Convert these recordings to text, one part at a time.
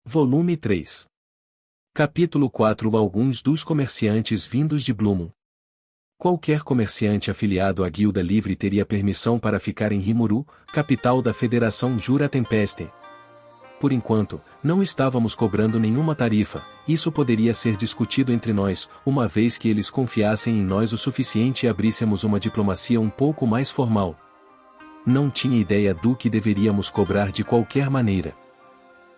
Volume 3. Capítulo 4. Alguns dos comerciantes vindos de Blumon. Qualquer comerciante afiliado à Guilda Livre teria permissão para ficar em Rimuru, capital da Federação Jura Tempeste. Por enquanto, não estávamos cobrando nenhuma tarifa, isso poderia ser discutido entre nós, uma vez que eles confiassem em nós o suficiente e abríssemos uma diplomacia um pouco mais formal. Não tinha ideia do que deveríamos cobrar de qualquer maneira.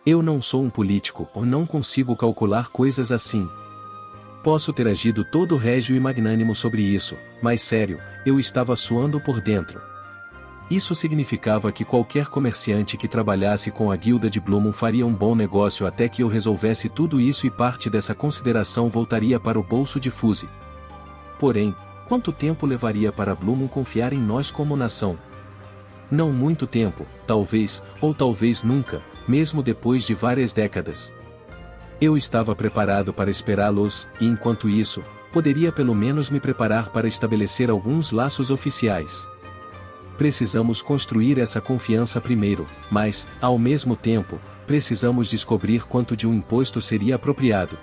Eu não sou um político ou não consigo calcular coisas assim. Posso ter agido todo régio e magnânimo sobre isso, mas sério, eu estava suando por dentro. Isso significava que qualquer comerciante que trabalhasse com a guilda de Blumon faria um bom negócio até que eu resolvesse tudo isso e parte dessa consideração voltaria para o bolso de Fuse. Porém, quanto tempo levaria para Blumon confiar em nós como nação? Não muito tempo, talvez, ou talvez nunca, mesmo depois de várias décadas. Eu estava preparado para esperá-los, e enquanto isso, poderia pelo menos me preparar para estabelecer alguns laços oficiais. Precisamos construir essa confiança primeiro, mas, ao mesmo tempo, precisamos descobrir quanto de um imposto seria apropriado.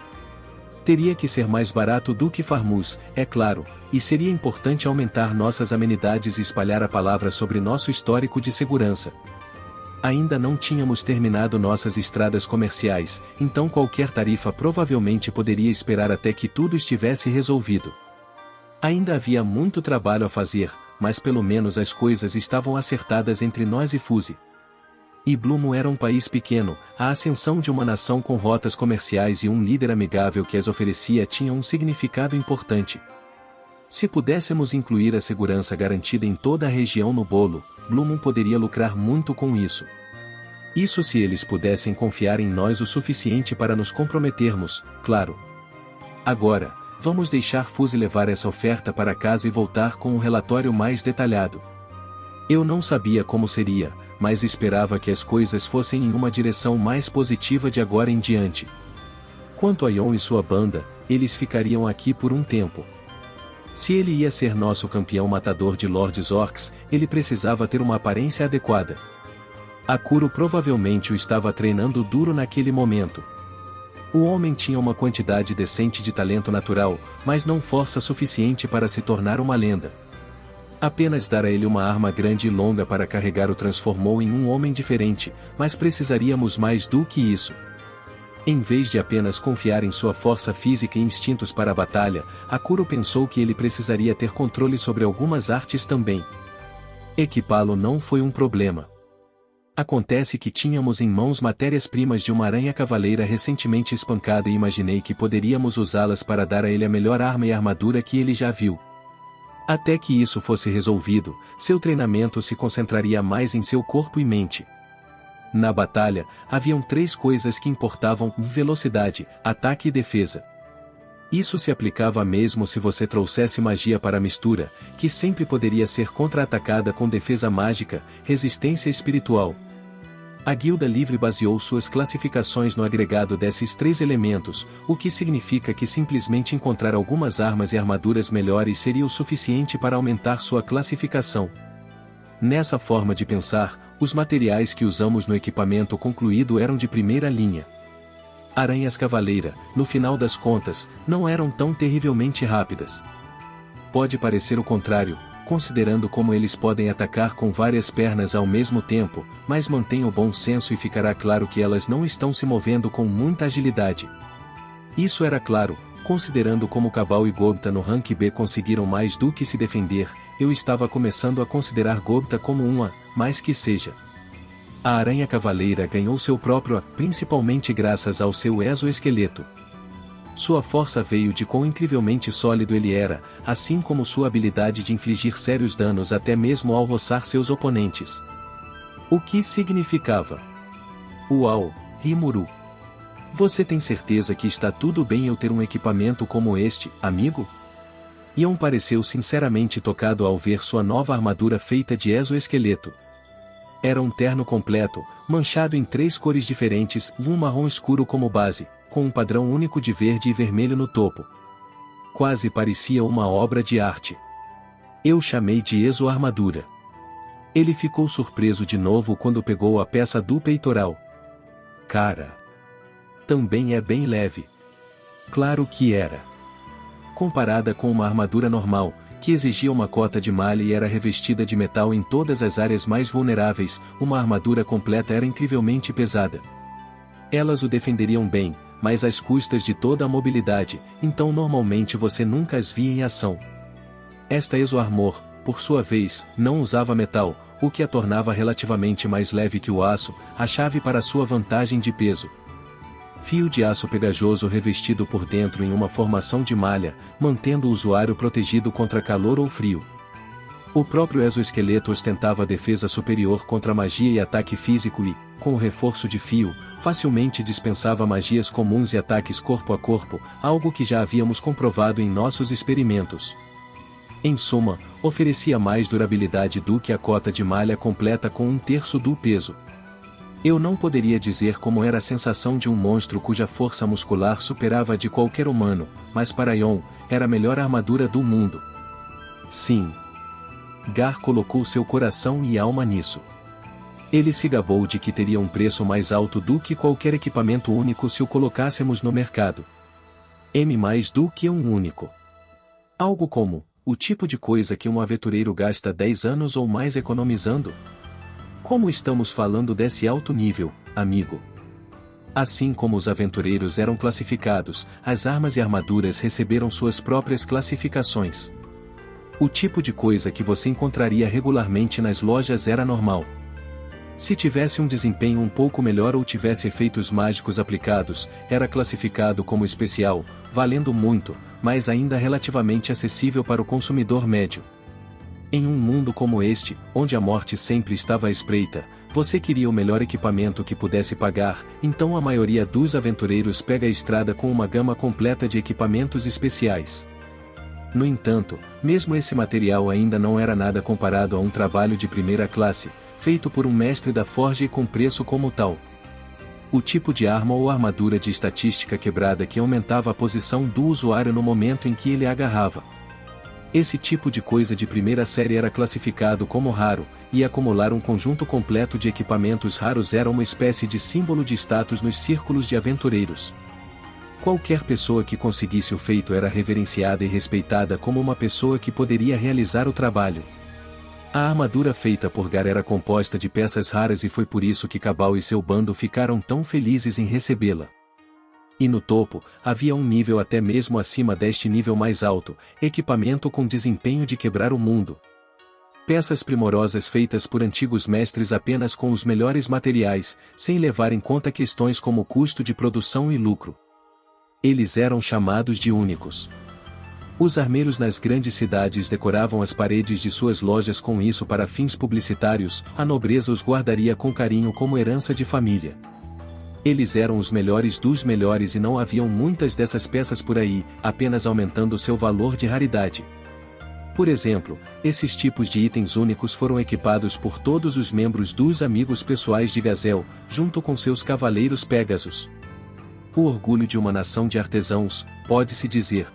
Teria que ser mais barato do que Farmuz, é claro, e seria importante aumentar nossas amenidades e espalhar a palavra sobre nosso histórico de segurança. Ainda não tínhamos terminado nossas estradas comerciais, então qualquer tarifa provavelmente poderia esperar até que tudo estivesse resolvido. Ainda havia muito trabalho a fazer, mas pelo menos as coisas estavam acertadas entre nós e Fuse. E Blumon era um país pequeno, a ascensão de uma nação com rotas comerciais e um líder amigável que as oferecia tinha um significado importante. Se pudéssemos incluir a segurança garantida em toda a região no bolo, Blumon poderia lucrar muito com isso. Isso se eles pudessem confiar em nós o suficiente para nos comprometermos, claro. Agora, vamos deixar Fuse levar essa oferta para casa e voltar com um relatório mais detalhado. Eu não sabia como seria, mas esperava que as coisas fossem em uma direção mais positiva de agora em diante. Quanto a Yon e sua banda, eles ficariam aqui por um tempo. Se ele ia ser nosso campeão matador de Lords Orcs, ele precisava ter uma aparência adequada. Akuro provavelmente o estava treinando duro naquele momento. O homem tinha uma quantidade decente de talento natural, mas não força suficiente para se tornar uma lenda. Apenas dar a ele uma arma grande e longa para carregar o transformou em um homem diferente, mas precisaríamos mais do que isso. Em vez de apenas confiar em sua força física e instintos para a batalha, Akuro pensou que ele precisaria ter controle sobre algumas artes também. Equipá-lo não foi um problema. Acontece que tínhamos em mãos matérias-primas de uma aranha cavaleira recentemente espancada e imaginei que poderíamos usá-las para dar a ele a melhor arma e armadura que ele já viu. Até que isso fosse resolvido, seu treinamento se concentraria mais em seu corpo e mente. Na batalha, haviam 3 coisas que importavam: velocidade, ataque e defesa. Isso se aplicava mesmo se você trouxesse magia para a mistura, que sempre poderia ser contra-atacada com defesa mágica, resistência espiritual. A Guilda Livre baseou suas classificações no agregado desses 3 elementos, o que significa que simplesmente encontrar algumas armas e armaduras melhores seria o suficiente para aumentar sua classificação. Nessa forma de pensar, os materiais que usamos no equipamento concluído eram de primeira linha. Aranhas cavaleira, no final das contas, não eram tão terrivelmente rápidas. Pode parecer o contrário, considerando como eles podem atacar com várias pernas ao mesmo tempo, mas mantenha o bom senso e ficará claro que elas não estão se movendo com muita agilidade. Isso era claro, considerando como Cabal e Gobta no rank B conseguiram mais do que se defender, eu estava começando a considerar Gobta como uma, mais que seja. A aranha cavaleira ganhou seu próprio A, principalmente graças ao seu exoesqueleto. Sua força veio de quão incrivelmente sólido ele era, assim como sua habilidade de infligir sérios danos até mesmo ao roçar seus oponentes. O que significava? Uau, Rimuru! Você tem certeza que está tudo bem eu ter um equipamento como este, amigo? Yon pareceu sinceramente tocado ao ver sua nova armadura feita de exoesqueleto. Era um terno completo, manchado em 3 cores diferentes, um marrom escuro como base, com um padrão único de verde e vermelho no topo. Quase parecia uma obra de arte. Eu chamei de exoarmadura. Ele ficou surpreso de novo quando pegou a peça do peitoral. Cara! Também é bem leve. Claro que era. Comparada com uma armadura normal, que exigia uma cota de malha e era revestida de metal em todas as áreas mais vulneráveis, uma armadura completa era incrivelmente pesada. Elas o defenderiam bem, mas às custas de toda a mobilidade, então normalmente você nunca as via em ação. Esta Exoarmor, por sua vez, não usava metal, o que a tornava relativamente mais leve que o aço, a chave para sua vantagem de peso. Fio de aço pegajoso revestido por dentro em uma formação de malha, mantendo o usuário protegido contra calor ou frio. O próprio exoesqueleto ostentava defesa superior contra magia e ataque físico e, com o reforço de fio, facilmente dispensava magias comuns e ataques corpo a corpo, algo que já havíamos comprovado em nossos experimentos. Em suma, oferecia mais durabilidade do que a cota de malha completa com 1/3 do peso. Eu não poderia dizer como era a sensação de um monstro cuja força muscular superava a de qualquer humano, mas para Yon, era a melhor armadura do mundo. Sim. Gar colocou seu coração e alma nisso. Ele se gabou de que teria um preço mais alto do que qualquer equipamento único se o colocássemos no mercado. Mais do que um único. Algo como, o tipo de coisa que um aventureiro gasta 10 anos ou mais economizando. Como estamos falando desse alto nível, amigo? Assim como os aventureiros eram classificados, as armas e armaduras receberam suas próprias classificações. O tipo de coisa que você encontraria regularmente nas lojas era normal. Se tivesse um desempenho um pouco melhor ou tivesse efeitos mágicos aplicados, era classificado como especial, valendo muito, mas ainda relativamente acessível para o consumidor médio. Em um mundo como este, onde a morte sempre estava à espreita, você queria o melhor equipamento que pudesse pagar, então a maioria dos aventureiros pega a estrada com uma gama completa de equipamentos especiais. No entanto, mesmo esse material ainda não era nada comparado a um trabalho de primeira classe, feito por um mestre da forja e com preço como tal. O tipo de arma ou armadura de estatística quebrada que aumentava a posição do usuário no momento em que ele a agarrava. Esse tipo de coisa de primeira série era classificado como raro, e acumular um conjunto completo de equipamentos raros era uma espécie de símbolo de status nos círculos de aventureiros. Qualquer pessoa que conseguisse o feito era reverenciada e respeitada como uma pessoa que poderia realizar o trabalho. A armadura feita por Gar era composta de peças raras e foi por isso que Cabal e seu bando ficaram tão felizes em recebê-la. E no topo, havia um nível até mesmo acima deste nível mais alto, equipamento com desempenho de quebrar o mundo. Peças primorosas feitas por antigos mestres apenas com os melhores materiais, sem levar em conta questões como custo de produção e lucro. Eles eram chamados de únicos. Os armeiros nas grandes cidades decoravam as paredes de suas lojas com isso para fins publicitários, a nobreza os guardaria com carinho como herança de família. Eles eram os melhores dos melhores e não haviam muitas dessas peças por aí, apenas aumentando seu valor de raridade. Por exemplo, esses tipos de itens únicos foram equipados por todos os membros dos amigos pessoais de Gazel, junto com seus cavaleiros Pégasos. O orgulho de uma nação de artesãos, pode-se dizer.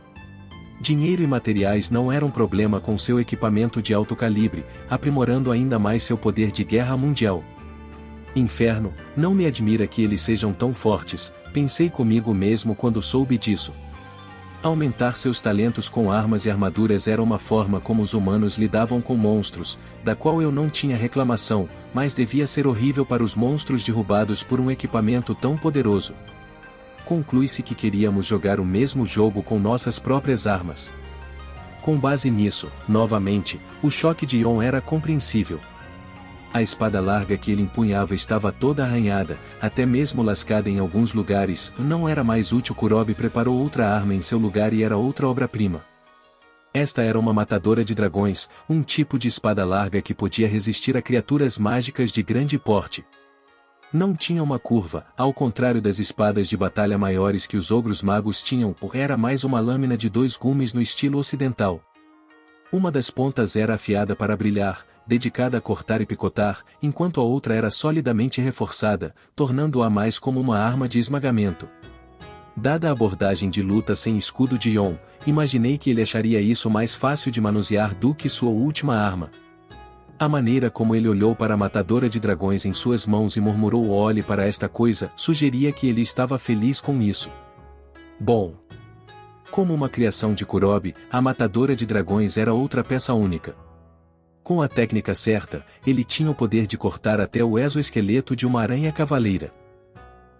Dinheiro e materiais não eram problema com seu equipamento de alto calibre, aprimorando ainda mais seu poder de guerra mundial. Inferno, não me admira que eles sejam tão fortes, pensei comigo mesmo quando soube disso. Aumentar seus talentos com armas e armaduras era uma forma como os humanos lidavam com monstros, da qual eu não tinha reclamação, mas devia ser horrível para os monstros derrubados por um equipamento tão poderoso. Conclui-se que queríamos jogar o mesmo jogo com nossas próprias armas. Com base nisso, novamente, o choque de Yon era compreensível. A espada larga que ele empunhava estava toda arranhada, até mesmo lascada em alguns lugares, não era mais útil. Kurobe preparou outra arma em seu lugar e era outra obra-prima. Esta era uma matadora de dragões, um tipo de espada larga que podia resistir a criaturas mágicas de grande porte. Não tinha uma curva, ao contrário das espadas de batalha maiores que os ogros magos tinham, era mais uma lâmina de 2 gumes no estilo ocidental. Uma das pontas era afiada para brilhar, dedicada a cortar e picotar, enquanto a outra era solidamente reforçada, tornando-a mais como uma arma de esmagamento. Dada a abordagem de luta sem escudo de Yon, imaginei que ele acharia isso mais fácil de manusear do que sua última arma. A maneira como ele olhou para a matadora de dragões em suas mãos e murmurou olhe para esta coisa, sugeria que ele estava feliz com isso. Bom. Como uma criação de Kurobe, a matadora de dragões era outra peça única. Com a técnica certa, ele tinha o poder de cortar até o exoesqueleto de uma aranha cavaleira.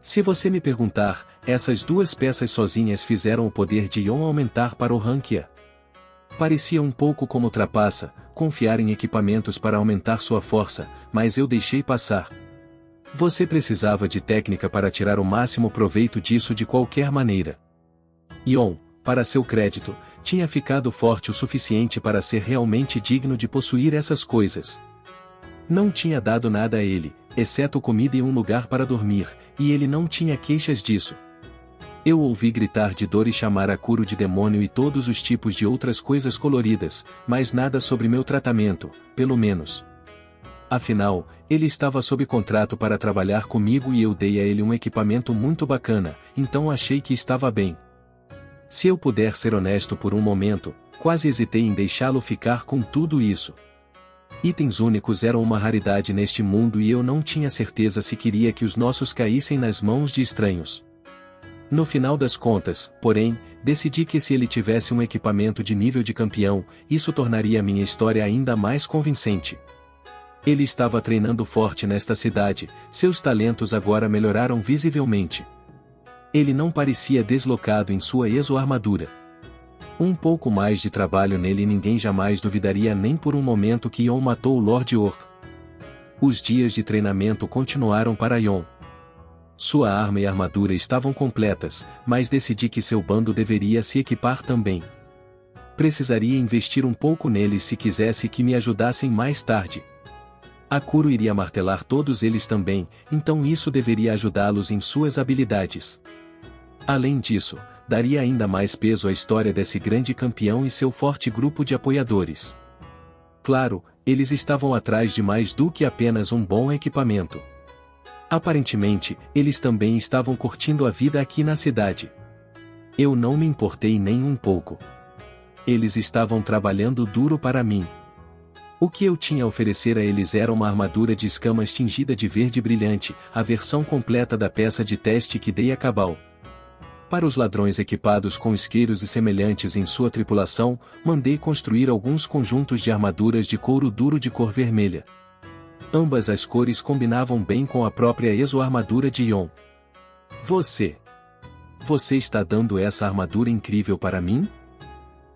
Se você me perguntar, essas duas peças sozinhas fizeram o poder de Yon aumentar para o rank A. Parecia um pouco como trapaça, confiar em equipamentos para aumentar sua força, mas eu deixei passar. Você precisava de técnica para tirar o máximo proveito disso de qualquer maneira. Yon, para seu crédito, tinha ficado forte o suficiente para ser realmente digno de possuir essas coisas. Não tinha dado nada a ele, exceto comida e um lugar para dormir, e ele não tinha queixas disso. Eu ouvi gritar de dor e chamar a Kuro de demônio e todos os tipos de outras coisas coloridas, mas nada sobre meu tratamento, pelo menos. Afinal, ele estava sob contrato para trabalhar comigo e eu dei a ele um equipamento muito bacana, então achei que estava bem. Se eu puder ser honesto por um momento, quase hesitei em deixá-lo ficar com tudo isso. Itens únicos eram uma raridade neste mundo e eu não tinha certeza se queria que os nossos caíssem nas mãos de estranhos. No final das contas, porém, decidi que se ele tivesse um equipamento de nível de campeão, isso tornaria minha história ainda mais convincente. Ele estava treinando forte nesta cidade, seus talentos agora melhoraram visivelmente. Ele não parecia deslocado em sua exoarmadura. Um pouco mais de trabalho nele e ninguém jamais duvidaria nem por um momento que Yon matou o Lord Orc. Os dias de treinamento continuaram para Yon. Sua arma e armadura estavam completas, mas decidi que seu bando deveria se equipar também. Precisaria investir um pouco neles se quisesse que me ajudassem mais tarde. A Kuro iria martelar todos eles também, então isso deveria ajudá-los em suas habilidades. Além disso, daria ainda mais peso à história desse grande campeão e seu forte grupo de apoiadores. Claro, eles estavam atrás de mais do que apenas um bom equipamento. Aparentemente, eles também estavam curtindo a vida aqui na cidade. Eu não me importei nem um pouco. Eles estavam trabalhando duro para mim. O que eu tinha a oferecer a eles era uma armadura de escamas tingida de verde brilhante, a versão completa da peça de teste que dei a Cabal. Para os ladrões equipados com isqueiros e semelhantes em sua tripulação, mandei construir alguns conjuntos de armaduras de couro duro de cor vermelha. Ambas as cores combinavam bem com a própria exoarmadura de Yon. Você está dando essa armadura incrível para mim?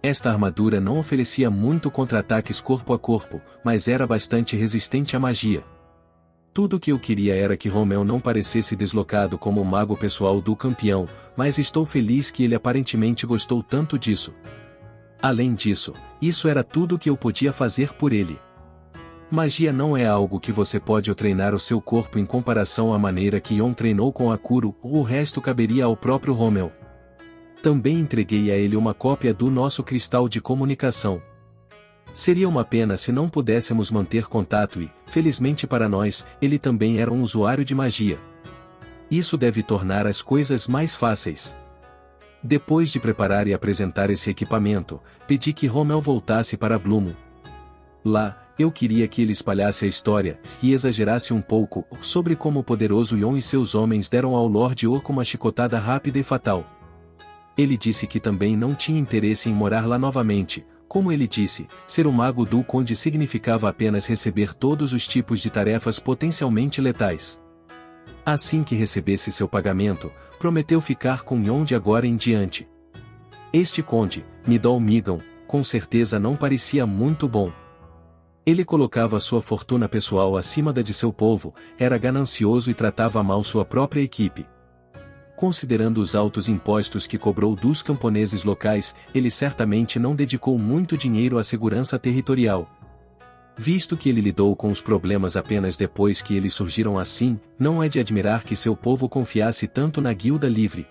Esta armadura não oferecia muito contra ataques corpo a corpo, mas era bastante resistente à magia. Tudo o que eu queria era que Rommel não parecesse deslocado como o mago pessoal do campeão, mas estou feliz que ele aparentemente gostou tanto disso. Além disso, isso era tudo o que eu podia fazer por ele. Magia não é algo que você pode treinar o seu corpo em comparação à maneira que Yon treinou com a Kuro, ou o resto caberia ao próprio Rommel. Também entreguei a ele uma cópia do nosso cristal de comunicação. Seria uma pena se não pudéssemos manter contato e, felizmente para nós, ele também era um usuário de magia. Isso deve tornar as coisas mais fáceis. Depois de preparar e apresentar esse equipamento, pedi que Rommel voltasse para Blumon. Lá, eu queria que ele espalhasse a história, e exagerasse um pouco, sobre como o poderoso Yon e seus homens deram ao Lord Orc uma chicotada rápida e fatal. Ele disse que também não tinha interesse em morar lá novamente. Como ele disse, ser o mago do Conde significava apenas receber todos os tipos de tarefas potencialmente letais. Assim que recebesse seu pagamento, prometeu ficar com Yon de agora em diante. Este Conde, Midol Migan, com certeza não parecia muito bom. Ele colocava sua fortuna pessoal acima da de seu povo, era ganancioso e tratava mal sua própria equipe. Considerando os altos impostos que cobrou dos camponeses locais, ele certamente não dedicou muito dinheiro à segurança territorial. Visto que ele lidou com os problemas apenas depois que eles surgiram assim, não é de admirar que seu povo confiasse tanto na Guilda Livre.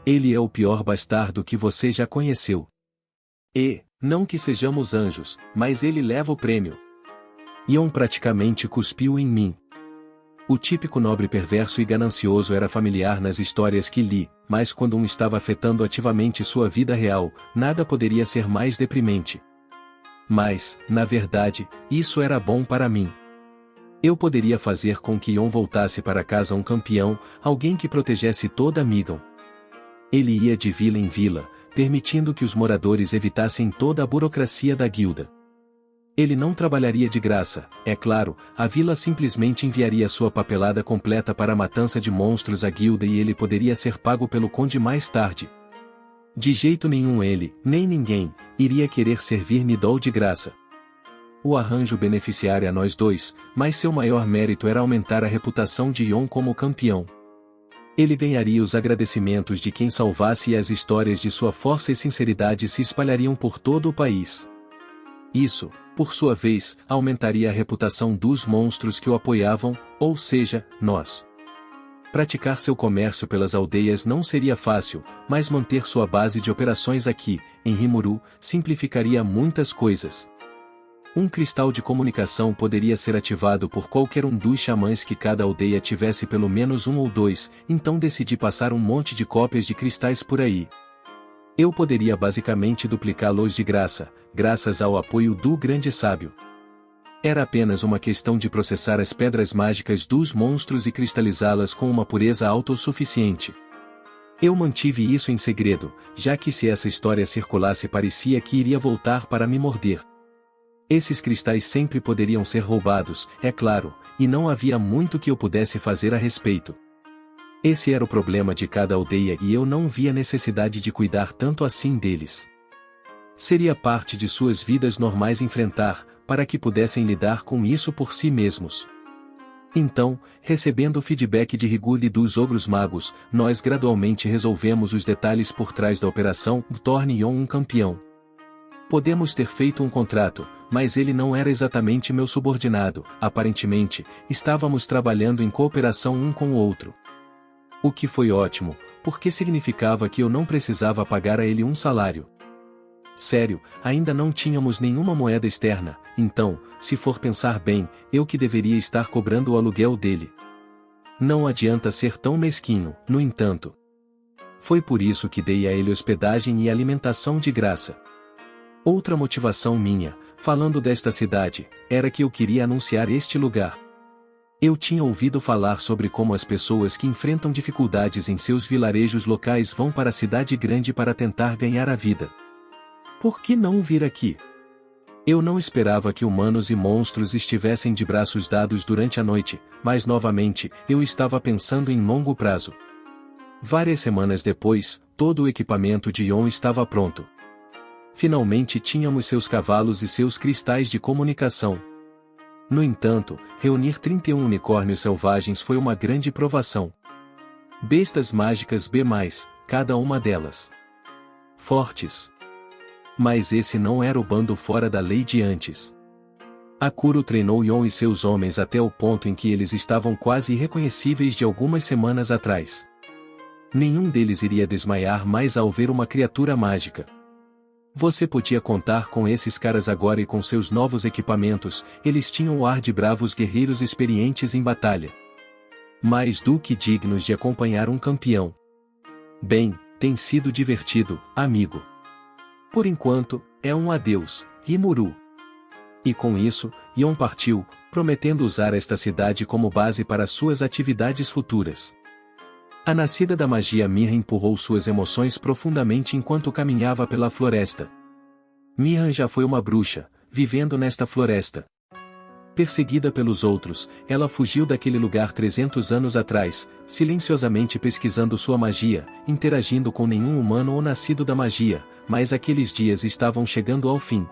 Ele é o pior bastardo que você já conheceu. E, não que sejamos anjos, mas ele leva o prêmio. Yon praticamente cuspiu em mim. O típico nobre perverso e ganancioso era familiar nas histórias que li, mas quando estava afetando ativamente sua vida real, nada poderia ser mais deprimente. Mas, na verdade, isso era bom para mim. Eu poderia fazer com que Yon voltasse para casa um campeão, alguém que protegesse toda Migon. Ele ia de vila em vila, permitindo que os moradores evitassem toda a burocracia da guilda. Ele não trabalharia de graça, é claro, a vila simplesmente enviaria sua papelada completa para a matança de monstros à guilda e ele poderia ser pago pelo conde mais tarde. De jeito nenhum ele, nem ninguém, iria querer servir Nidol de graça. O arranjo beneficiaria a nós dois, mas seu maior mérito era aumentar a reputação de Yon como campeão. Ele ganharia os agradecimentos de quem salvasse e as histórias de sua força e sinceridade se espalhariam por todo o país. Isso, por sua vez, aumentaria a reputação dos monstros que o apoiavam, ou seja, nós. Praticar seu comércio pelas aldeias não seria fácil, mas manter sua base de operações aqui, em Rimuru, simplificaria muitas coisas. Um cristal de comunicação poderia ser ativado por qualquer um dos xamãs que cada aldeia tivesse pelo menos um ou dois, então decidi passar um monte de cópias de cristais por aí. Eu poderia basicamente duplicá-los de graça, graças ao apoio do grande sábio. Era apenas uma questão de processar as pedras mágicas dos monstros e cristalizá-las com uma pureza autossuficiente. Eu mantive isso em segredo, já que se essa história circulasse parecia que iria voltar para me morder. Esses cristais sempre poderiam ser roubados, é claro, e não havia muito que eu pudesse fazer a respeito. Esse era o problema de cada aldeia e eu não via necessidade de cuidar tanto assim deles. Seria parte de suas vidas normais enfrentar, para que pudessem lidar com isso por si mesmos. Então, recebendo o feedback de Rigurd e dos Ogros Magos, nós gradualmente resolvemos os detalhes por trás da operação Torne Yon um campeão. Podemos ter feito um contrato, mas ele não era exatamente meu subordinado, aparentemente, estávamos trabalhando em cooperação um com o outro. O que foi ótimo, porque significava que eu não precisava pagar a ele um salário. Sério, ainda não tínhamos nenhuma moeda externa, então, se for pensar bem, eu que deveria estar cobrando o aluguel dele. Não adianta ser tão mesquinho, no entanto. Foi por isso que dei a ele hospedagem e alimentação de graça. Outra motivação minha, falando desta cidade, era que eu queria anunciar este lugar. Eu tinha ouvido falar sobre como as pessoas que enfrentam dificuldades em seus vilarejos locais vão para a cidade grande para tentar ganhar a vida. Por que não vir aqui? Eu não esperava que humanos e monstros estivessem de braços dados durante a noite, mas novamente, eu estava pensando em longo prazo. Várias semanas depois, todo o equipamento de Yon estava pronto. Finalmente tínhamos seus cavalos e seus cristais de comunicação. No entanto, reunir 31 unicórnios selvagens foi uma grande provação. Bestas mágicas B+, cada uma delas. Fortes. Mas esse não era o bando fora da lei de antes. Akuro treinou Yon e seus homens até o ponto em que eles estavam quase irreconhecíveis de algumas semanas atrás. Nenhum deles iria desmaiar mais ao ver uma criatura mágica. Você podia contar com esses caras agora e com seus novos equipamentos, eles tinham o ar de bravos guerreiros experientes em batalha. Mais do que dignos de acompanhar um campeão. Bem, tem sido divertido, amigo. Por enquanto, é um adeus, Rimuru. E com isso, Yon partiu, prometendo usar esta cidade como base para suas atividades futuras. A nascida da magia Mirra empurrou suas emoções profundamente enquanto caminhava pela floresta. Mirra já foi uma bruxa, vivendo nesta floresta. Perseguida pelos outros, ela fugiu daquele lugar 300 anos atrás, silenciosamente pesquisando sua magia, interagindo com nenhum humano ou nascido da magia, mas aqueles dias estavam chegando ao fim.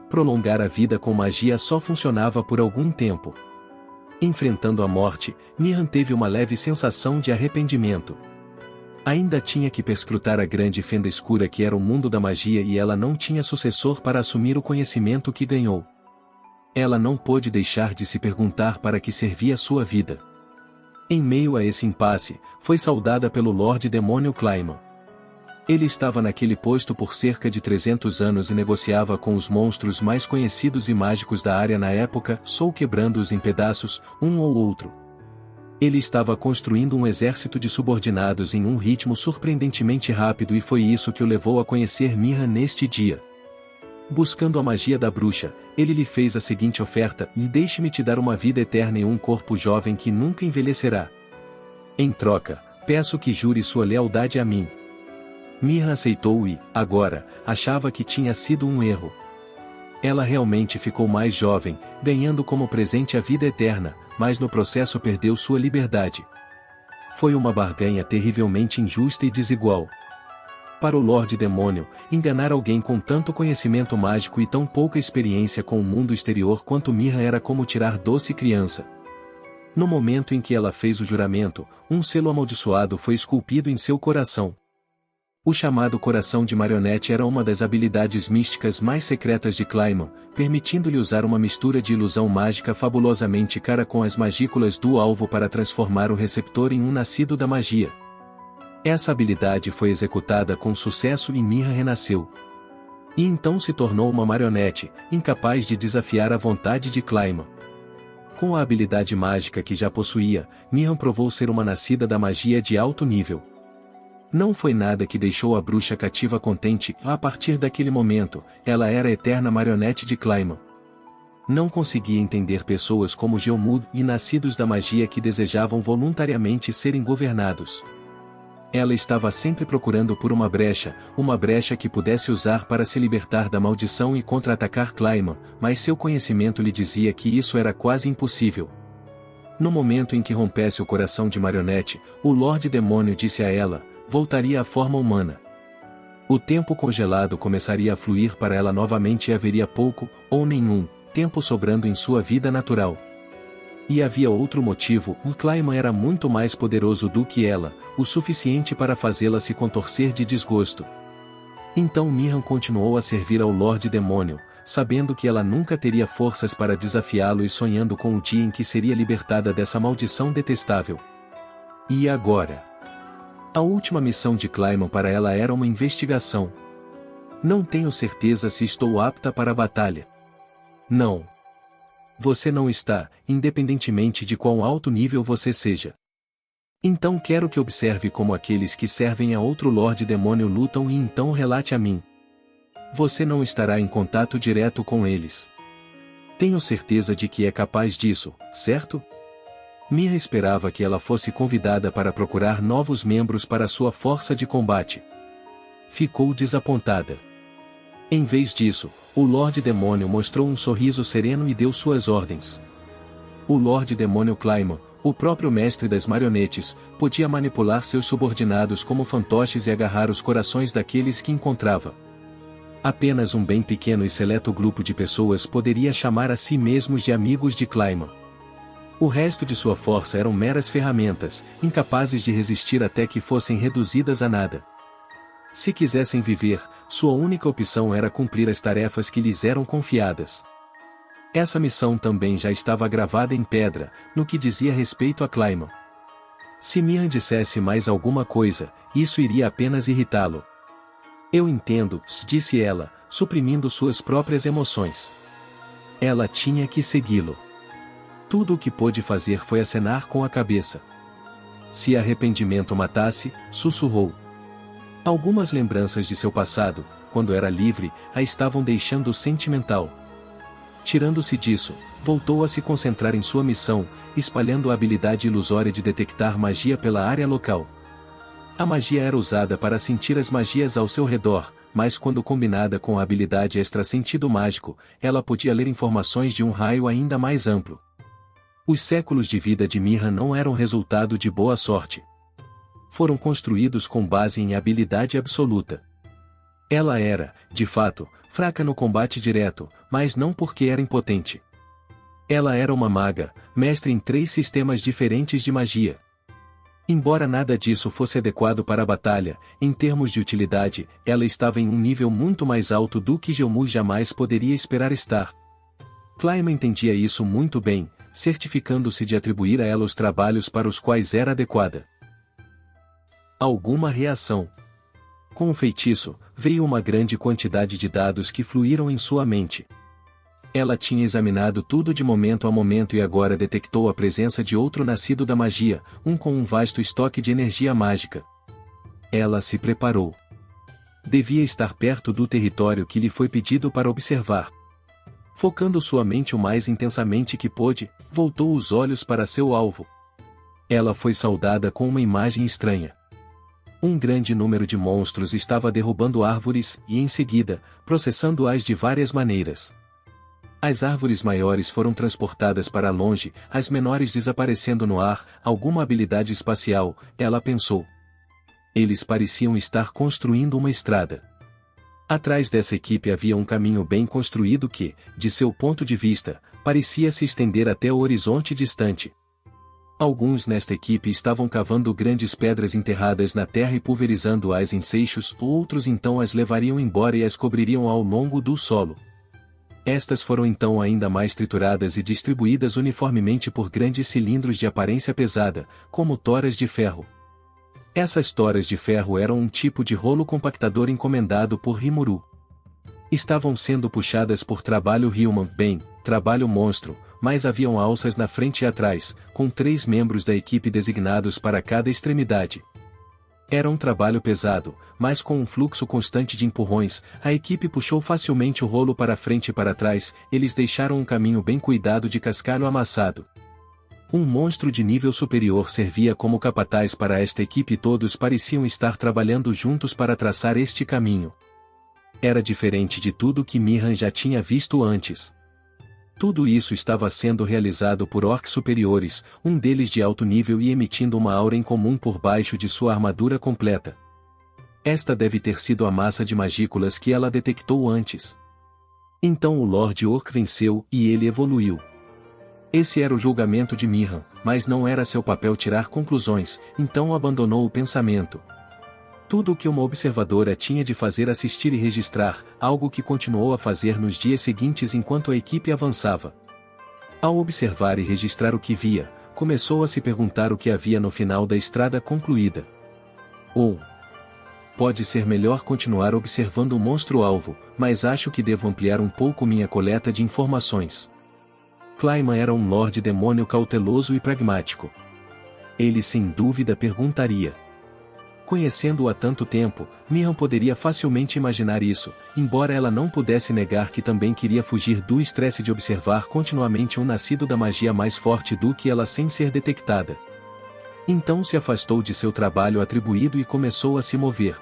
Prolongar a vida com magia só funcionava por algum tempo. Enfrentando a morte, Mirra teve uma leve sensação de arrependimento. Ainda tinha que perscrutar a grande fenda escura que era o mundo da magia e ela não tinha sucessor para assumir o conhecimento que ganhou. Ela não pôde deixar de se perguntar para que servia sua vida. Em meio a esse impasse, foi saudada pelo Lorde Demônio Clayman. Ele estava naquele posto por cerca de 300 anos e negociava com os monstros mais conhecidos e mágicos da área na época, só quebrando-os em pedaços, um ou outro. Ele estava construindo um exército de subordinados em um ritmo surpreendentemente rápido e foi isso que o levou a conhecer Mirra neste dia. Buscando a magia da bruxa, ele lhe fez a seguinte oferta: e deixe-me te dar uma vida eterna e um corpo jovem que nunca envelhecerá. Em troca, peço que jure sua lealdade a mim. Mirra aceitou e, agora, achava que tinha sido um erro. Ela realmente ficou mais jovem, ganhando como presente a vida eterna, mas no processo perdeu sua liberdade. Foi uma barganha terrivelmente injusta e desigual. Para o Lorde Demônio, enganar alguém com tanto conhecimento mágico e tão pouca experiência com o mundo exterior quanto Mirra era como tirar doce criança. No momento em que ela fez o juramento, um selo amaldiçoado foi esculpido em seu coração. O chamado coração de marionete era uma das habilidades místicas mais secretas de Clayman, permitindo-lhe usar uma mistura de ilusão mágica fabulosamente cara com as magículas do alvo para transformar o receptor em um nascido da magia. Essa habilidade foi executada com sucesso e Mirra renasceu. E então se tornou uma marionete, incapaz de desafiar a vontade de Clayman. Com a habilidade mágica que já possuía, Mirra provou ser uma nascida da magia de alto nível. Não foi nada que deixou a bruxa cativa contente. A partir daquele momento, ela era a eterna marionete de Clayman. Não conseguia entender pessoas como Geomud e nascidos da magia que desejavam voluntariamente serem governados. Ela estava sempre procurando por uma brecha que pudesse usar para se libertar da maldição e contra-atacar Clayman, mas seu conhecimento lhe dizia que isso era quase impossível. No momento em que rompesse o coração de marionete, o Lorde Demônio disse a ela: voltaria à forma humana. O tempo congelado começaria a fluir para ela novamente e haveria pouco, ou nenhum, tempo sobrando em sua vida natural. E havia outro motivo: o Clayman era muito mais poderoso do que ela, o suficiente para fazê-la se contorcer de desgosto. Então Mirra continuou a servir ao Lorde Demônio, sabendo que ela nunca teria forças para desafiá-lo e sonhando com o dia em que seria libertada dessa maldição detestável. E agora? A última missão de Clayman para ela era uma investigação. Não tenho certeza se estou apta para a batalha. Não. Você não está, independentemente de quão alto nível você seja. Então quero que observe como aqueles que servem a outro Lorde Demônio lutam e então relate a mim. Você não estará em contato direto com eles. Tenho certeza de que é capaz disso, certo? Mirra esperava que ela fosse convidada para procurar novos membros para sua força de combate. Ficou desapontada. Em vez disso, o Lorde Demônio mostrou um sorriso sereno e deu suas ordens. O Lorde Demônio Clayman, o próprio mestre das marionetes, podia manipular seus subordinados como fantoches e agarrar os corações daqueles que encontrava. Apenas um bem pequeno e seleto grupo de pessoas poderia chamar a si mesmos de amigos de Clayman. O resto de sua força eram meras ferramentas, incapazes de resistir até que fossem reduzidas a nada. Se quisessem viver, sua única opção era cumprir as tarefas que lhes eram confiadas. Essa missão também já estava gravada em pedra, no que dizia respeito a Clayman. Se Mirra dissesse mais alguma coisa, isso iria apenas irritá-lo. Eu entendo, disse ela, suprimindo suas próprias emoções. Ela tinha que segui-lo. Tudo o que pôde fazer foi acenar com a cabeça. Se arrependimento matasse, sussurrou. Algumas lembranças de seu passado, quando era livre, a estavam deixando sentimental. Tirando-se disso, voltou a se concentrar em sua missão, espalhando a habilidade ilusória de detectar magia pela área local. A magia era usada para sentir as magias ao seu redor, mas quando combinada com a habilidade extra-sentido mágico, ela podia ler informações de um raio ainda mais amplo. Os séculos de vida de Mirra não eram resultado de boa sorte. Foram construídos com base em habilidade absoluta. Ela era, de fato, fraca no combate direto, mas não porque era impotente. Ela era uma maga, mestre em 3 sistemas diferentes de magia. Embora nada disso fosse adequado para a batalha, em termos de utilidade, ela estava em um nível muito mais alto do que Geomud jamais poderia esperar estar. Clayman entendia isso muito bem, certificando-se de atribuir a ela os trabalhos para os quais era adequada. Alguma reação. Com o feitiço, veio uma grande quantidade de dados que fluíram em sua mente. Ela tinha examinado tudo de momento a momento e agora detectou a presença de outro nascido da magia, um com um vasto estoque de energia mágica. Ela se preparou. Devia estar perto do território que lhe foi pedido para observar. Focando sua mente o mais intensamente que pôde, voltou os olhos para seu alvo. Ela foi saudada com uma imagem estranha. Um grande número de monstros estava derrubando árvores e, em seguida, processando-as de várias maneiras. As árvores maiores foram transportadas para longe, as menores desaparecendo no ar. Alguma habilidade espacial, ela pensou. Eles pareciam estar construindo uma estrada. Atrás dessa equipe havia um caminho bem construído que, de seu ponto de vista, parecia se estender até o horizonte distante. Alguns nesta equipe estavam cavando grandes pedras enterradas na terra e pulverizando-as em seixos, outros então as levariam embora e as cobririam ao longo do solo. Estas foram então ainda mais trituradas e distribuídas uniformemente por grandes cilindros de aparência pesada, como toras de ferro. Essas toras de ferro eram um tipo de rolo compactador encomendado por Rimuru. Estavam sendo puxadas por trabalho Human, trabalho monstro, mas haviam alças na frente e atrás, com 3 membros da equipe designados para cada extremidade. Era um trabalho pesado, mas com um fluxo constante de empurrões, a equipe puxou facilmente o rolo para frente e para trás. Eles deixaram um caminho bem cuidado de cascalho amassado. Um monstro de nível superior servia como capataz para esta equipe e todos pareciam estar trabalhando juntos para traçar este caminho. Era diferente de tudo que Mihan já tinha visto antes. Tudo isso estava sendo realizado por orcs superiores, um deles de alto nível e emitindo uma aura incomum por baixo de sua armadura completa. Esta deve ter sido a massa de magículas que ela detectou antes. Então o Lord Orc venceu e ele evoluiu. Esse era o julgamento de Mihan, mas não era seu papel tirar conclusões, então abandonou o pensamento. Tudo o que uma observadora tinha de fazer assistir e registrar, algo que continuou a fazer nos dias seguintes enquanto a equipe avançava. Ao observar e registrar o que via, começou a se perguntar o que havia no final da estrada concluída. Ou pode ser melhor continuar observando o monstro-alvo, mas acho que devo ampliar um pouco minha coleta de informações. Clayman era um Lorde Demônio cauteloso e pragmático. Ele sem dúvida perguntaria. Conhecendo-o há tanto tempo, Mihan poderia facilmente imaginar isso, embora ela não pudesse negar que também queria fugir do estresse de observar continuamente um nascido da magia mais forte do que ela sem ser detectada. Então se afastou de seu trabalho atribuído e começou a se mover.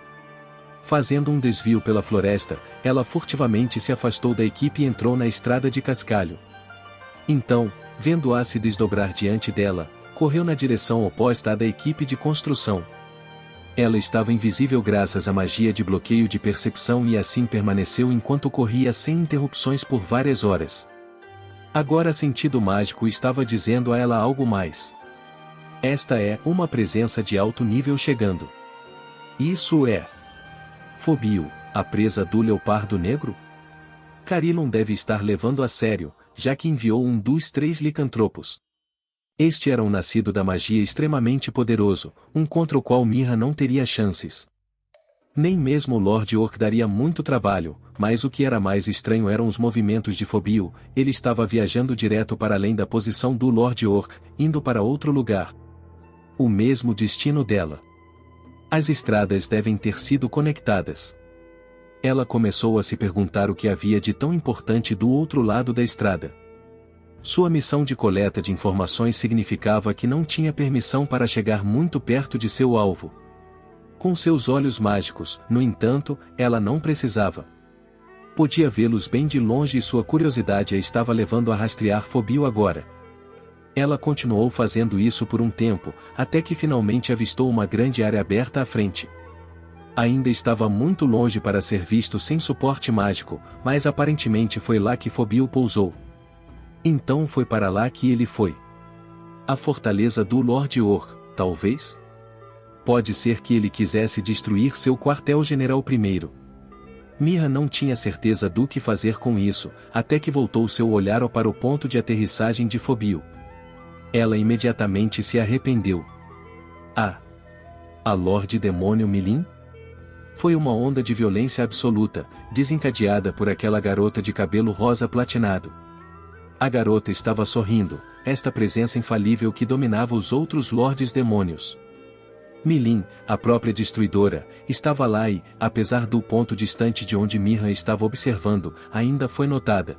Fazendo um desvio pela floresta, ela furtivamente se afastou da equipe e entrou na estrada de cascalho. Então, vendo-a se desdobrar diante dela, correu na direção oposta à da equipe de construção. Ela estava invisível graças à magia de bloqueio de percepção e assim permaneceu enquanto corria sem interrupções por várias horas. Agora sentido mágico estava dizendo a ela algo mais. Esta é uma presença de alto nível chegando. Isso é Fobio, a presa do leopardo negro? Carilon deve estar levando a sério, já que enviou um dos 3 licantropos. Este era um nascido da magia extremamente poderoso, um contra o qual Mihan não teria chances. Nem mesmo o Lord Orc daria muito trabalho, mas o que era mais estranho eram os movimentos de Fobio. Ele estava viajando direto para além da posição do Lord Orc, indo para outro lugar. O mesmo destino dela. As estradas devem ter sido conectadas. Ela começou a se perguntar o que havia de tão importante do outro lado da estrada. Sua missão de coleta de informações significava que não tinha permissão para chegar muito perto de seu alvo. Com seus olhos mágicos, no entanto, ela não precisava. Podia vê-los bem de longe e sua curiosidade a estava levando a rastrear Fobio agora. Ela continuou fazendo isso por um tempo, até que finalmente avistou uma grande área aberta à frente. Ainda estava muito longe para ser visto sem suporte mágico, mas aparentemente foi lá que Fobio pousou. Então foi para lá que ele foi. A fortaleza do Lord Orc, talvez? Pode ser que ele quisesse destruir seu quartel-general primeiro. Mihan não tinha certeza do que fazer com isso, até que voltou seu olhar para o ponto de aterrissagem de Fobio. Ela imediatamente se arrependeu. A Lorde Demônio Milin? Foi uma onda de violência absoluta, desencadeada por aquela garota de cabelo rosa platinado. A garota estava sorrindo, esta presença infalível que dominava os outros Lordes Demônios. Milin, a própria destruidora, estava lá e, apesar do ponto distante de onde Mihran estava observando, ainda foi notada.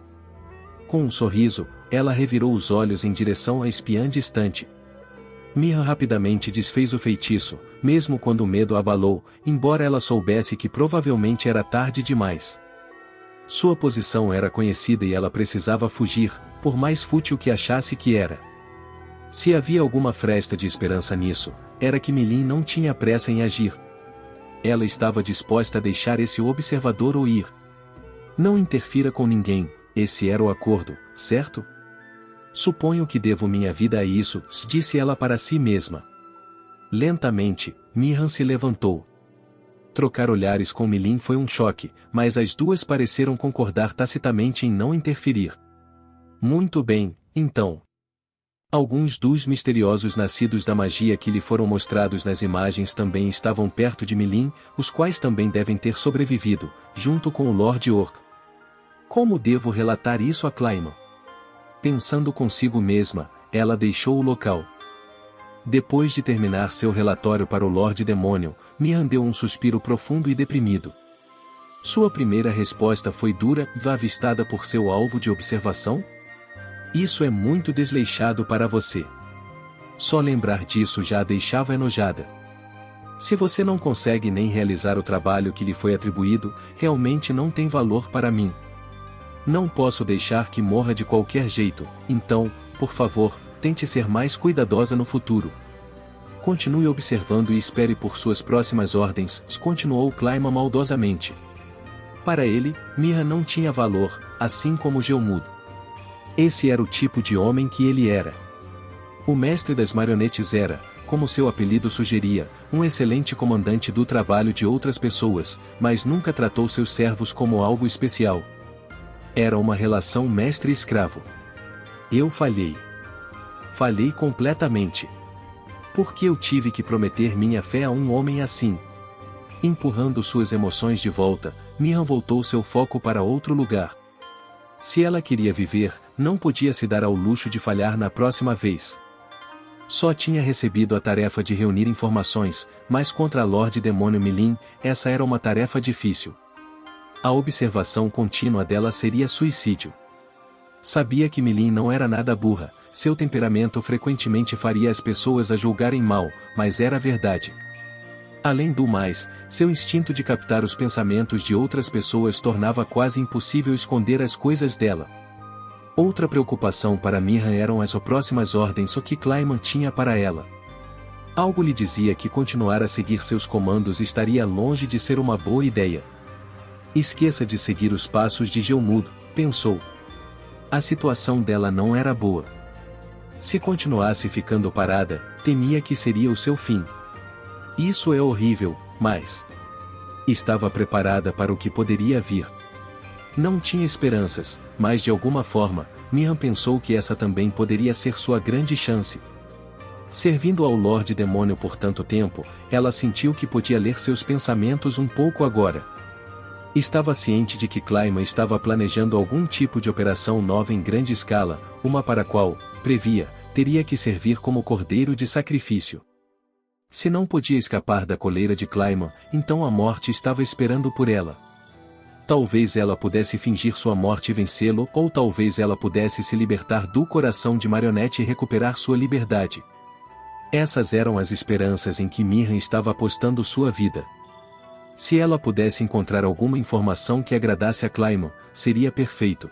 Com um sorriso, ela revirou os olhos em direção à espiã distante. Mihran rapidamente desfez o feitiço, mesmo quando o medo a abalou, embora ela soubesse que provavelmente era tarde demais. Sua posição era conhecida e ela precisava fugir, por mais fútil que achasse que era. Se havia alguma fresta de esperança nisso, era que Milin não tinha pressa em agir. Ela estava disposta a deixar esse observador ou ir. Não interfira com ninguém, esse era o acordo, certo? Suponho que devo minha vida a isso, disse ela para si mesma. Lentamente, Mihran se levantou. Trocar olhares com Milin foi um choque, mas as duas pareceram concordar tacitamente em não interferir. Muito bem, então. Alguns dos misteriosos nascidos da magia que lhe foram mostrados nas imagens também estavam perto de Milin, os quais também devem ter sobrevivido, junto com o Lord Orc. Como devo relatar isso a Clayman? Pensando consigo mesma, ela deixou o local. Depois de terminar seu relatório para o Lorde Demônio, Mihran deu um suspiro profundo e deprimido. Sua primeira resposta foi dura, avistada por seu alvo de observação? Isso é muito desleixado para você. Só lembrar disso já a deixava enojada. Se você não consegue nem realizar o trabalho que lhe foi atribuído, realmente não tem valor para mim. Não posso deixar que morra de qualquer jeito, então, por favor, tente ser mais cuidadosa no futuro. Continue observando e espere por suas próximas ordens, continuou Clayman maldosamente. Para ele, Mihran não tinha valor, assim como Gelmud. Esse era o tipo de homem que ele era. O mestre das marionetes era, como seu apelido sugeria, um excelente comandante do trabalho de outras pessoas, mas nunca tratou seus servos como algo especial. Era uma relação mestre-escravo. Eu falhei. Falhei completamente. Por que eu tive que prometer minha fé a um homem assim? Empurrando suas emoções de volta, Mihran voltou seu foco para outro lugar. Se ela queria viver, não podia se dar ao luxo de falhar na próxima vez. Só tinha recebido a tarefa de reunir informações, mas contra a Lorde Demônio Milin, essa era uma tarefa difícil. A observação contínua dela seria suicídio. Sabia que Milin não era nada burra, seu temperamento frequentemente faria as pessoas a julgarem mal, mas era verdade. Além do mais, seu instinto de captar os pensamentos de outras pessoas tornava quase impossível esconder as coisas dela. Outra preocupação para Mihran eram as próximas ordens que Clayman tinha para ela. Algo lhe dizia que continuar a seguir seus comandos estaria longe de ser uma boa ideia. Esqueça de seguir os passos de Gelmud, pensou. A situação dela não era boa. Se continuasse ficando parada, temia que seria o seu fim. Isso é horrível, mas estava preparada para o que poderia vir. Não tinha esperanças, mas de alguma forma, Mihran pensou que essa também poderia ser sua grande chance. Servindo ao Lorde Demônio por tanto tempo, ela sentiu que podia ler seus pensamentos um pouco agora. Estava ciente de que Clayman estava planejando algum tipo de operação nova em grande escala, uma para a qual, previa, teria que servir como cordeiro de sacrifício. Se não podia escapar da coleira de Clayman, então a morte estava esperando por ela. Talvez ela pudesse fingir sua morte e vencê-lo, ou talvez ela pudesse se libertar do coração de Marionete e recuperar sua liberdade. Essas eram as esperanças em que Mihran estava apostando sua vida. Se ela pudesse encontrar alguma informação que agradasse a Clayman, seria perfeito.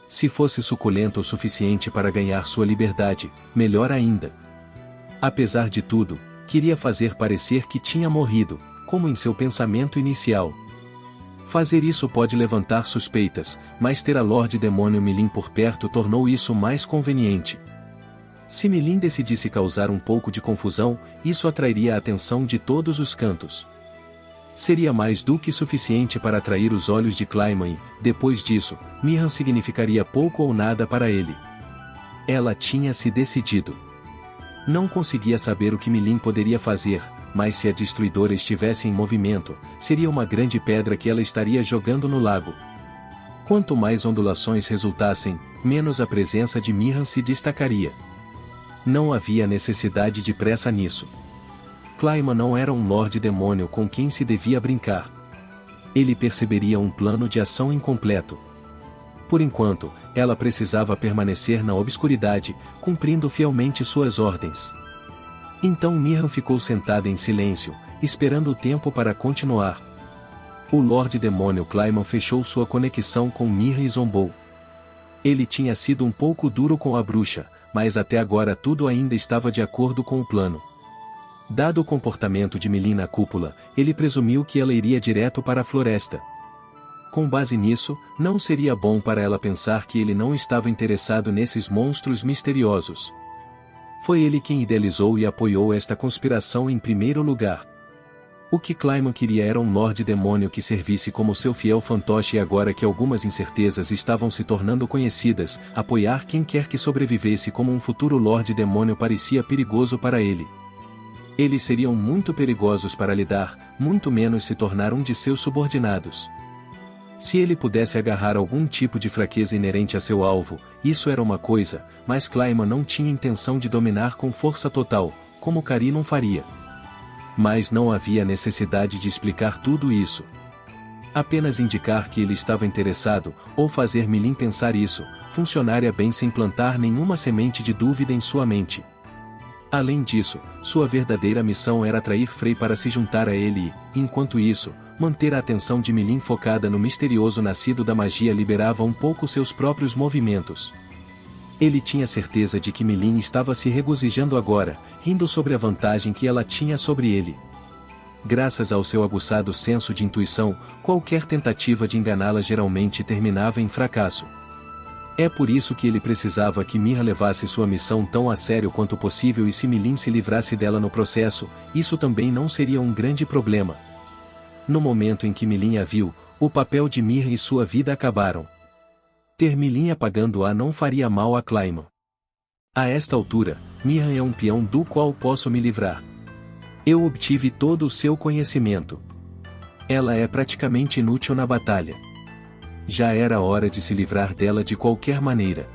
Se fosse suculento o suficiente para ganhar sua liberdade, melhor ainda. Apesar de tudo, queria fazer parecer que tinha morrido, como em seu pensamento inicial. Fazer isso pode levantar suspeitas, mas ter a Lorde Demônio Milin por perto tornou isso mais conveniente. Se Milin decidisse causar um pouco de confusão, isso atrairia a atenção de todos os cantos. Seria mais do que suficiente para atrair os olhos de Clayman e, depois disso, Mihran significaria pouco ou nada para ele. Ela tinha se decidido. Não conseguia saber o que Milin poderia fazer, mas se a destruidora estivesse em movimento, seria uma grande pedra que ela estaria jogando no lago. Quanto mais ondulações resultassem, menos a presença de Mihran se destacaria. Não havia necessidade de pressa nisso. Clayman não era um Lorde Demônio com quem se devia brincar. Ele perceberia um plano de ação incompleto. Por enquanto, ela precisava permanecer na obscuridade, cumprindo fielmente suas ordens. Então Miriam ficou sentada em silêncio, esperando o tempo para continuar. O Lorde Demônio Clayman fechou sua conexão com Miriam e zombou. Ele tinha sido um pouco duro com a bruxa, mas até agora tudo ainda estava de acordo com o plano. Dado o comportamento de Milin na cúpula, ele presumiu que ela iria direto para a floresta. Com base nisso, não seria bom para ela pensar que ele não estava interessado nesses monstros misteriosos. Foi ele quem idealizou e apoiou esta conspiração em primeiro lugar. O que Clayman queria era um Lorde Demônio que servisse como seu fiel fantoche e agora que algumas incertezas estavam se tornando conhecidas, apoiar quem quer que sobrevivesse como um futuro Lorde Demônio parecia perigoso para ele. Eles seriam muito perigosos para lidar, muito menos se tornar um de seus subordinados. Se ele pudesse agarrar algum tipo de fraqueza inerente a seu alvo, isso era uma coisa, mas Clayman não tinha intenção de dominar com força total, como Carrie faria. Mas não havia necessidade de explicar tudo isso. Apenas indicar que ele estava interessado, ou fazer Milin pensar isso, funcionaria bem sem plantar nenhuma semente de dúvida em sua mente. Além disso, sua verdadeira missão era atrair Frey para se juntar a ele e, enquanto isso, manter a atenção de Milin focada no misterioso nascido da magia liberava um pouco seus próprios movimentos. Ele tinha certeza de que Milin estava se regozijando agora, rindo sobre a vantagem que ela tinha sobre ele. Graças ao seu aguçado senso de intuição, qualquer tentativa de enganá-la geralmente terminava em fracasso. É por isso que ele precisava que Mira levasse sua missão tão a sério quanto possível e se Milin se livrasse dela no processo, isso também não seria um grande problema. No momento em que Milin a viu, o papel de Mira e sua vida acabaram. Ter Milin apagando-a não faria mal a Clayman. A esta altura, Mira é um peão do qual posso me livrar. Eu obtive todo o seu conhecimento. Ela é praticamente inútil na batalha. Já era hora de se livrar dela de qualquer maneira.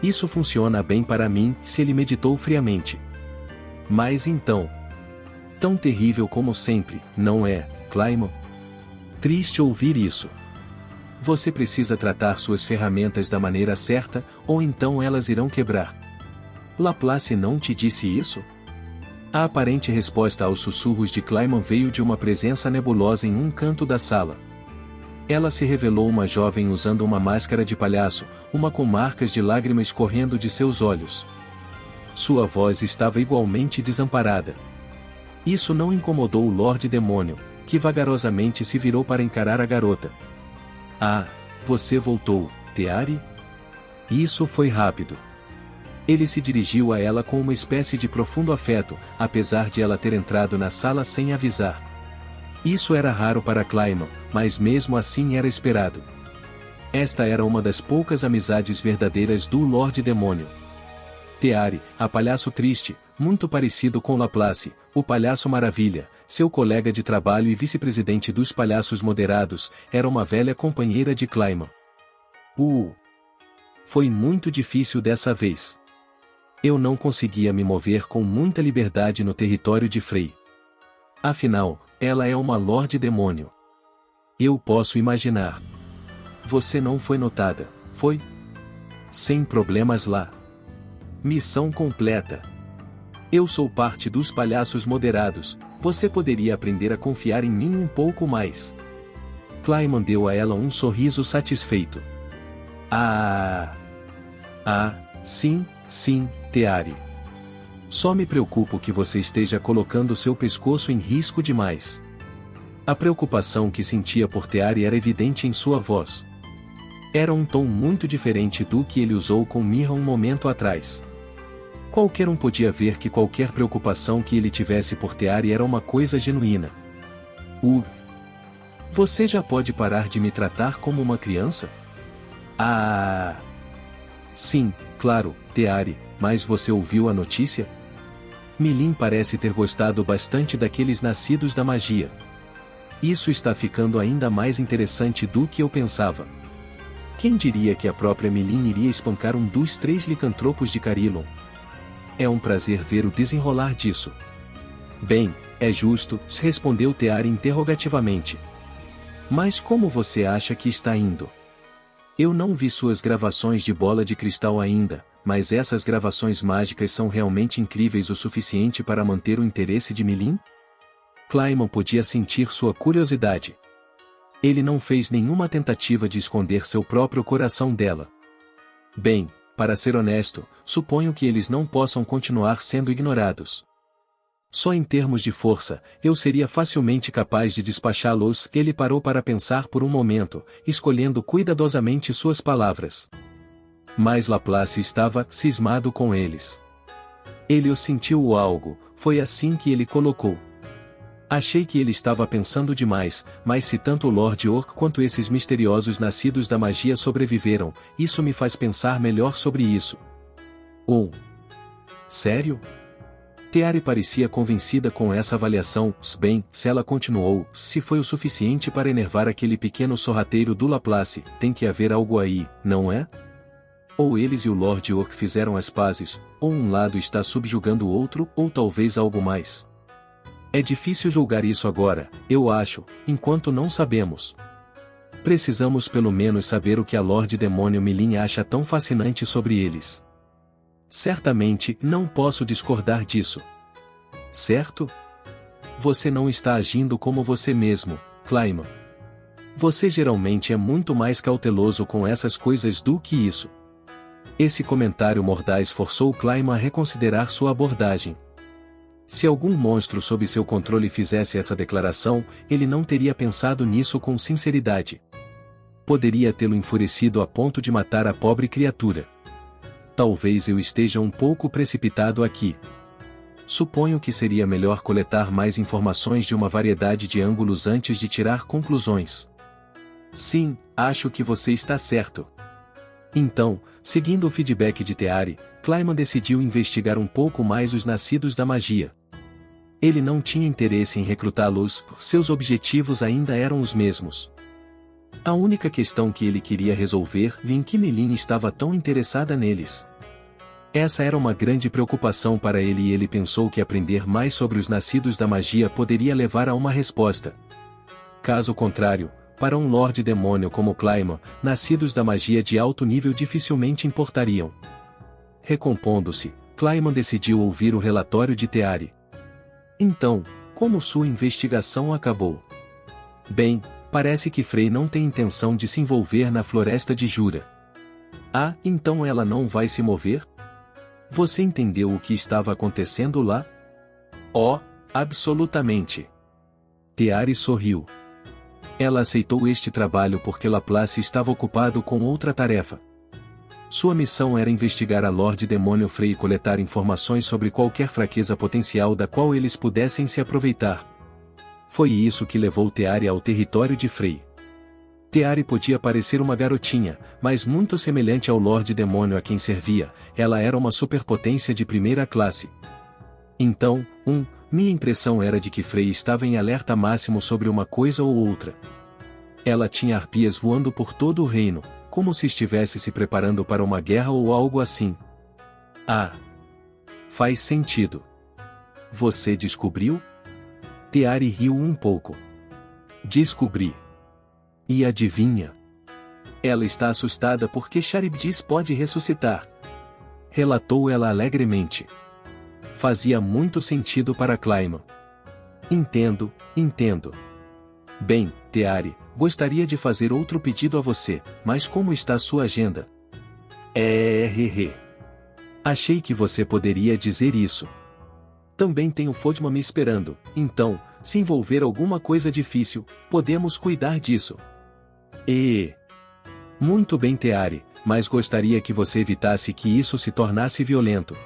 Isso funciona bem para mim, se ele meditou friamente. Mas então... Tão terrível como sempre, não é, Clayman? Triste ouvir isso. Você precisa tratar suas ferramentas da maneira certa, ou então elas irão quebrar. Laplace não te disse isso? A aparente resposta aos sussurros de Clayman veio de uma presença nebulosa em um canto da sala. Ela se revelou uma jovem usando uma máscara de palhaço, uma com marcas de lágrimas correndo de seus olhos. Sua voz estava igualmente desamparada. Isso não incomodou o Lorde Demônio, que vagarosamente se virou para encarar a garota. Ah, você voltou, Teari? Isso foi rápido. Ele se dirigiu a ela com uma espécie de profundo afeto, apesar de ela ter entrado na sala sem avisar. Isso era raro para Clayman, mas mesmo assim era esperado. Esta era uma das poucas amizades verdadeiras do Lorde Demônio. Teari, a palhaço triste, muito parecido com Laplace, o palhaço maravilha, seu colega de trabalho e vice-presidente dos palhaços moderados, era uma velha companheira de Clayman. Foi muito difícil dessa vez. Eu não conseguia me mover com muita liberdade no território de Frey. Afinal, ela é uma Lorde Demônio. Eu posso imaginar. Você não foi notada, foi? Sem problemas lá. Missão completa. Eu sou parte dos palhaços moderados, você poderia aprender a confiar em mim um pouco mais. Clayman deu a ela um sorriso satisfeito. Sim, Teari. Só me preocupo que você esteja colocando seu pescoço em risco demais. A preocupação que sentia por Teari era evidente em sua voz. Era um tom muito diferente do que ele usou com Mira um momento atrás. Qualquer um podia ver que qualquer preocupação que ele tivesse por Teari era uma coisa genuína. Você já pode parar de me tratar como uma criança? Sim, claro, Teari, mas você ouviu a notícia? Milin parece ter gostado bastante daqueles nascidos da magia. Isso está ficando ainda mais interessante do que eu pensava. Quem diria que a própria Milin iria espancar um dos 3 licantropos de Carillon? É um prazer ver o desenrolar disso. Bem, é justo, respondeu Teari interrogativamente. Mas como você acha que está indo? Eu não vi suas gravações de bola de cristal ainda, mas essas gravações mágicas são realmente incríveis o suficiente para manter o interesse de Milin? Clayman podia sentir sua curiosidade. Ele não fez nenhuma tentativa de esconder seu próprio coração dela. Bem, para ser honesto, suponho que eles não possam continuar sendo ignorados. Só em termos de força, eu seria facilmente capaz de despachá-los. Ele parou para pensar por um momento, escolhendo cuidadosamente suas palavras. Mas Laplace estava cismado com eles. Ele o sentiu algo, foi assim que ele colocou. Achei que ele estava pensando demais, mas se tanto o Lord Orc quanto esses misteriosos nascidos da magia sobreviveram, isso me faz pensar melhor sobre isso. Sério? Teari parecia convencida com essa avaliação. Bem, se ela continuou, se foi o suficiente para enervar aquele pequeno sorrateiro do Laplace, tem que haver algo aí, não é? Ou eles e o Lord Orc fizeram as pazes, ou um lado está subjugando o outro, ou talvez algo mais. É difícil julgar isso agora, eu acho, enquanto não sabemos. Precisamos pelo menos saber o que a Lorde Demônio Milin acha tão fascinante sobre eles. Certamente, não posso discordar disso. Certo? Você não está agindo como você mesmo, Clayman. Você geralmente é muito mais cauteloso com essas coisas do que isso. Esse comentário mordaz forçou Clayman a reconsiderar sua abordagem. Se algum monstro sob seu controle fizesse essa declaração, ele não teria pensado nisso com sinceridade. Poderia tê-lo enfurecido a ponto de matar a pobre criatura. Talvez eu esteja um pouco precipitado aqui. Suponho que seria melhor coletar mais informações de uma variedade de ângulos antes de tirar conclusões. Sim, acho que você está certo. Então, seguindo o feedback de Teari, Clayman decidiu investigar um pouco mais os nascidos da magia. Ele não tinha interesse em recrutá-los, seus objetivos ainda eram os mesmos. A única questão que ele queria resolver vinha em que Milin estava tão interessada neles. Essa era uma grande preocupação para ele e ele pensou que aprender mais sobre os nascidos da magia poderia levar a uma resposta. Caso contrário, para um Lorde Demônio como Clayman, nascidos da magia de alto nível dificilmente importariam. Recompondo-se, Clayman decidiu ouvir o relatório de Teari. Então, como sua investigação acabou? Bem, parece que Frey não tem intenção de se envolver na floresta de Jura. Ah, então ela não vai se mover? Você entendeu o que estava acontecendo lá? Oh, absolutamente. Teari sorriu. Ela aceitou este trabalho porque Laplace estava ocupado com outra tarefa. Sua missão era investigar a Lorde Demônio Frey e coletar informações sobre qualquer fraqueza potencial da qual eles pudessem se aproveitar. Foi isso que levou Teari ao território de Frey. Teari podia parecer uma garotinha, mas muito semelhante ao Lorde Demônio a quem servia, ela era uma superpotência de primeira classe. Então, minha impressão era de que Frey estava em alerta máximo sobre uma coisa ou outra. Ela tinha arpias voando por todo o reino, como se estivesse se preparando para uma guerra ou algo assim. Ah! Faz sentido. Você descobriu? Teari riu um pouco. Descobri. E adivinha? Ela está assustada porque Charybdis pode ressuscitar. Relatou ela alegremente. Fazia muito sentido para Clayman. Entendo. Bem, Teari, gostaria de fazer outro pedido a você, mas como está sua agenda? Achei que você poderia dizer isso. Também tenho Fodman me esperando, então, se envolver alguma coisa difícil, podemos cuidar disso. Muito bem, Teari, mas gostaria que você evitasse que isso se tornasse violento.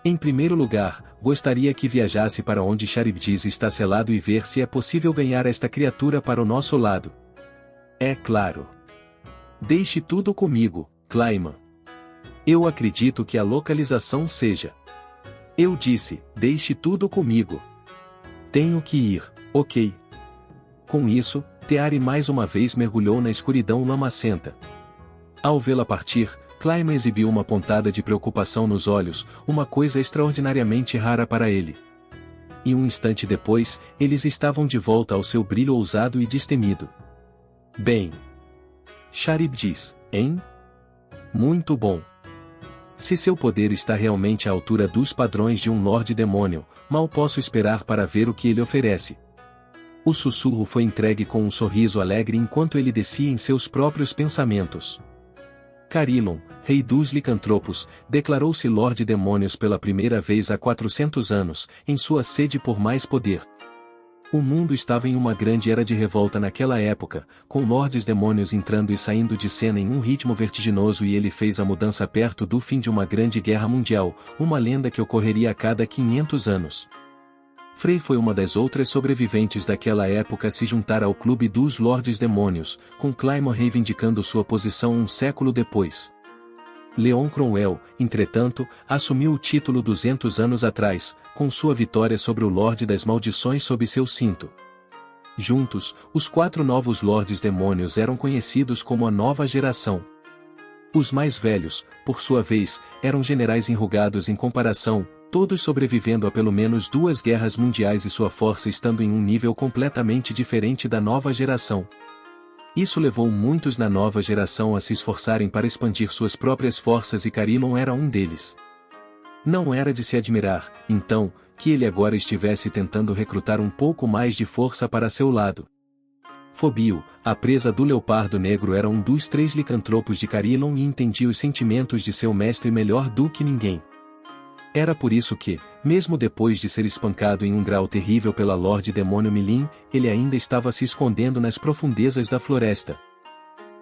Em primeiro lugar, gostaria que viajasse para onde Charybdis está selado e ver se é possível ganhar esta criatura para o nosso lado. É claro. Deixe tudo comigo, Clayman. Eu acredito que a localização seja. Eu disse, deixe tudo comigo. Tenho que ir, ok. Com isso, Teari mais uma vez mergulhou na escuridão lamacenta. Ao vê-la partir, Clayman exibiu uma pontada de preocupação nos olhos, uma coisa extraordinariamente rara para ele. e um instante depois, eles estavam de volta ao seu brilho ousado e destemido. Bem. Sharib diz, hein? Muito bom. Se seu poder está realmente à altura dos padrões de um Lorde Demônio, mal posso esperar para ver o que ele oferece. O sussurro foi entregue com um sorriso alegre enquanto ele descia em seus próprios pensamentos. Carilon, rei dos licantropos, declarou-se Lorde Demônios pela primeira vez há 400 anos, em sua sede por mais poder. O mundo estava em uma grande era de revolta naquela época, com Lordes Demônios entrando e saindo de cena em um ritmo vertiginoso, e ele fez a mudança perto do fim de uma grande guerra mundial, uma lenda que ocorreria a cada 500 anos. Frey foi uma das outras sobreviventes daquela época a se juntar ao clube dos Lordes Demônios, com Claymore reivindicando sua posição um século depois. Leon Cromwell, entretanto, assumiu o título 200 anos atrás, com sua vitória sobre o Lorde das Maldições sob seu cinto. Juntos, os 4 novos Lordes Demônios eram conhecidos como a Nova Geração. Os mais velhos, por sua vez, eram generais enrugados em comparação, todos sobrevivendo a pelo menos 2 guerras mundiais e sua força estando em um nível completamente diferente da Nova Geração. Isso levou muitos na Nova Geração a se esforçarem para expandir suas próprias forças, e Carilon era um deles. Não era de se admirar, então, que ele agora estivesse tentando recrutar um pouco mais de força para seu lado. Fobio, a presa do Leopardo Negro, era um dos 3 licantropos de Carilon e entendia os sentimentos de seu mestre melhor do que ninguém. Era por isso que, mesmo depois de ser espancado em um grau terrível pela Lorde Demônio Milin, ele ainda estava se escondendo nas profundezas da floresta.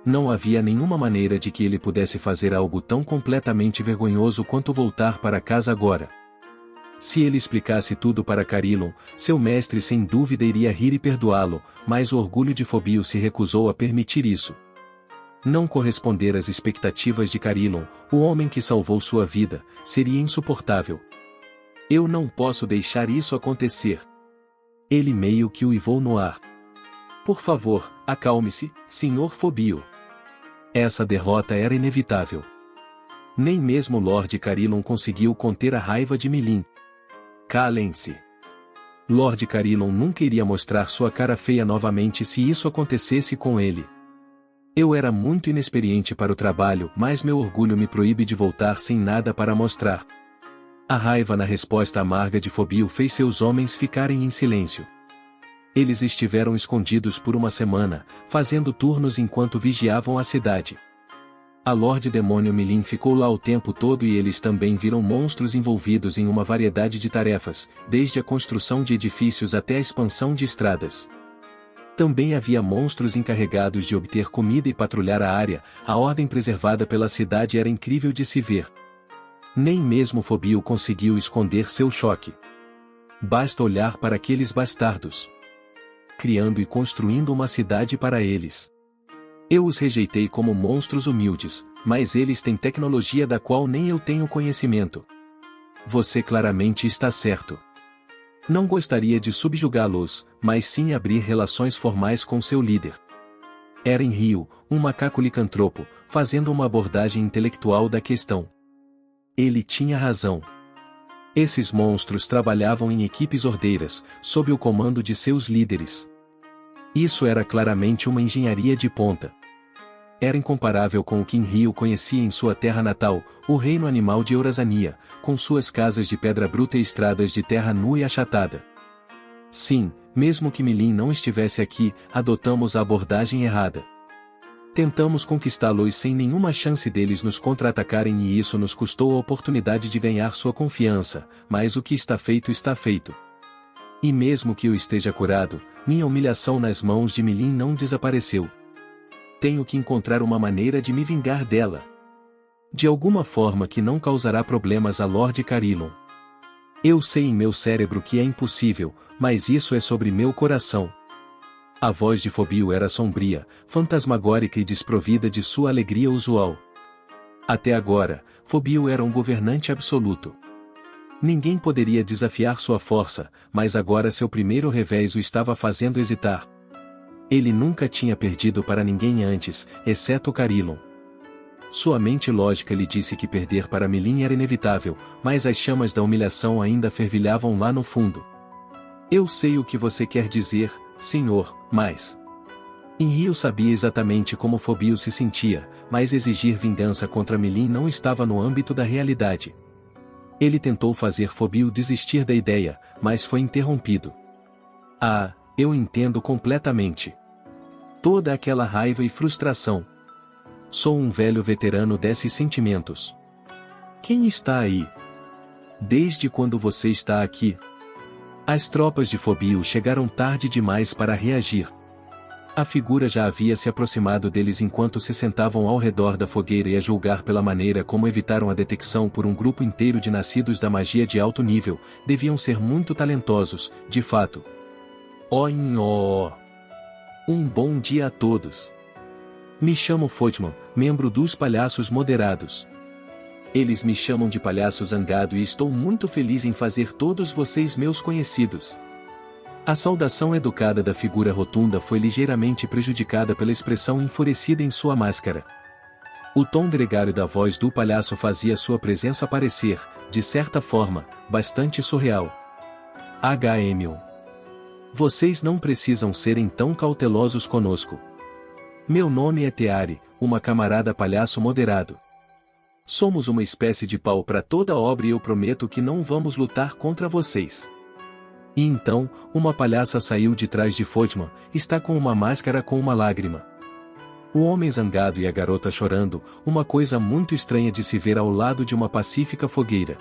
Não havia nenhuma maneira de que ele pudesse fazer algo tão completamente vergonhoso quanto voltar para casa agora. Se ele explicasse tudo para Carilon, seu mestre sem dúvida iria rir e perdoá-lo, mas o orgulho de Fobio se recusou a permitir isso. Não corresponder às expectativas de Carilon, o homem que salvou sua vida, seria insuportável. Eu não posso deixar isso acontecer. Ele meio que uivou no ar. Por favor, acalme-se, Sr. Fobio. Essa derrota era inevitável. Nem mesmo Lord Carilon conseguiu conter a raiva de Milin. Calem-se. Lord Carilon nunca iria mostrar sua cara feia novamente se isso acontecesse com ele. Eu era muito inexperiente para o trabalho, mas meu orgulho me proíbe de voltar sem nada para mostrar. A raiva na resposta amarga de Fobio fez seus homens ficarem em silêncio. Eles estiveram escondidos por uma semana, fazendo turnos enquanto vigiavam a cidade. A Lorde Demônio Milin ficou lá o tempo todo e eles também viram monstros envolvidos em uma variedade de tarefas, desde a construção de edifícios até a expansão de estradas. Também havia monstros encarregados de obter comida e patrulhar a área. A ordem preservada pela cidade era incrível de se ver. Nem mesmo Fobio conseguiu esconder seu choque. Basta olhar para aqueles bastardos. Criando e construindo uma cidade para eles. Eu os rejeitei como monstros humildes, mas eles têm tecnologia da qual nem eu tenho conhecimento. Você claramente está certo. Não gostaria de subjugá-los, mas sim abrir relações formais com seu líder. Era em Rio, um macaco licantropo, fazendo uma abordagem intelectual da questão. Ele tinha razão. Esses monstros trabalhavam em equipes ordeiras, sob o comando de seus líderes. Isso era claramente uma engenharia de ponta. Era incomparável com o que Rio conhecia em sua terra natal, o reino animal de Eurasania, com suas casas de pedra bruta e estradas de terra nua e achatada. Sim, mesmo que Milin não estivesse aqui, adotamos a abordagem errada. Tentamos conquistá-los sem nenhuma chance deles nos contra-atacarem e isso nos custou a oportunidade de ganhar sua confiança, mas o que está feito está feito. E mesmo que eu esteja curado, minha humilhação nas mãos de Milin não desapareceu. Tenho que encontrar uma maneira de me vingar dela. De alguma forma que não causará problemas a Lord Carilon. Eu sei em meu cérebro que é impossível, mas isso é sobre meu coração. A voz de Fobio era sombria, fantasmagórica e desprovida de sua alegria usual. Até agora, Fobio era um governante absoluto. Ninguém poderia desafiar sua força, mas agora seu primeiro revés o estava fazendo hesitar. Ele nunca tinha perdido para ninguém antes, exceto Carilon. Sua mente lógica lhe disse que perder para Milin era inevitável, mas as chamas da humilhação ainda fervilhavam lá no fundo. Eu sei o que você quer dizer, senhor, mas... Enrio sabia exatamente como Phobio se sentia, mas exigir vingança contra Milin não estava no âmbito da realidade. Ele tentou fazer Phobio desistir da ideia, mas foi interrompido. Ah, eu entendo completamente. Toda aquela raiva e frustração. Sou um velho veterano desses sentimentos. Quem está aí? Desde quando você está aqui? As tropas de Phobio chegaram tarde demais para reagir. A figura já havia se aproximado deles enquanto se sentavam ao redor da fogueira e a julgar pela maneira como evitaram a detecção por um grupo inteiro de nascidos da magia de alto nível, deviam ser muito talentosos, de fato. Um bom dia a todos. Me chamo Fotman, membro dos Palhaços Moderados. Eles me chamam de Palhaço Zangado e estou muito feliz em fazer todos vocês meus conhecidos. A saudação educada da figura rotunda foi ligeiramente prejudicada pela expressão enfurecida em sua máscara. O tom gregário da voz do palhaço fazia sua presença parecer, de certa forma, bastante surreal. HM1. Vocês não precisam serem tão cautelosos conosco. Meu nome é Teari, uma camarada palhaço moderado. Somos uma espécie de pau para toda obra e eu prometo que não vamos lutar contra vocês. E então, uma palhaça saiu de trás de Fotman, está com uma máscara com uma lágrima. O homem zangado e a garota chorando, uma coisa muito estranha de se ver ao lado de uma pacífica fogueira.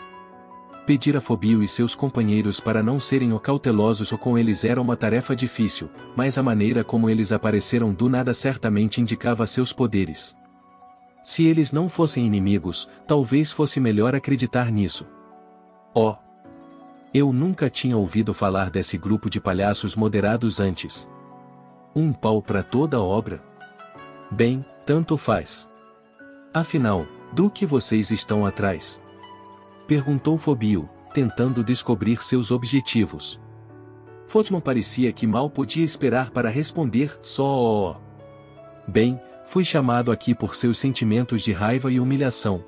Pedir a Phobio e seus companheiros para não serem cautelosos ou com eles era uma tarefa difícil, mas a maneira como eles apareceram do nada certamente indicava seus poderes. Se eles não fossem inimigos, talvez fosse melhor acreditar nisso. Eu nunca tinha ouvido falar desse grupo de palhaços moderados antes. Um pau para toda obra? Bem, tanto faz. Afinal, do que vocês estão atrás? Perguntou Phobio, tentando descobrir seus objetivos. Fotman parecia que mal podia esperar para responder só. Bem, fui chamado aqui por seus sentimentos de raiva e humilhação.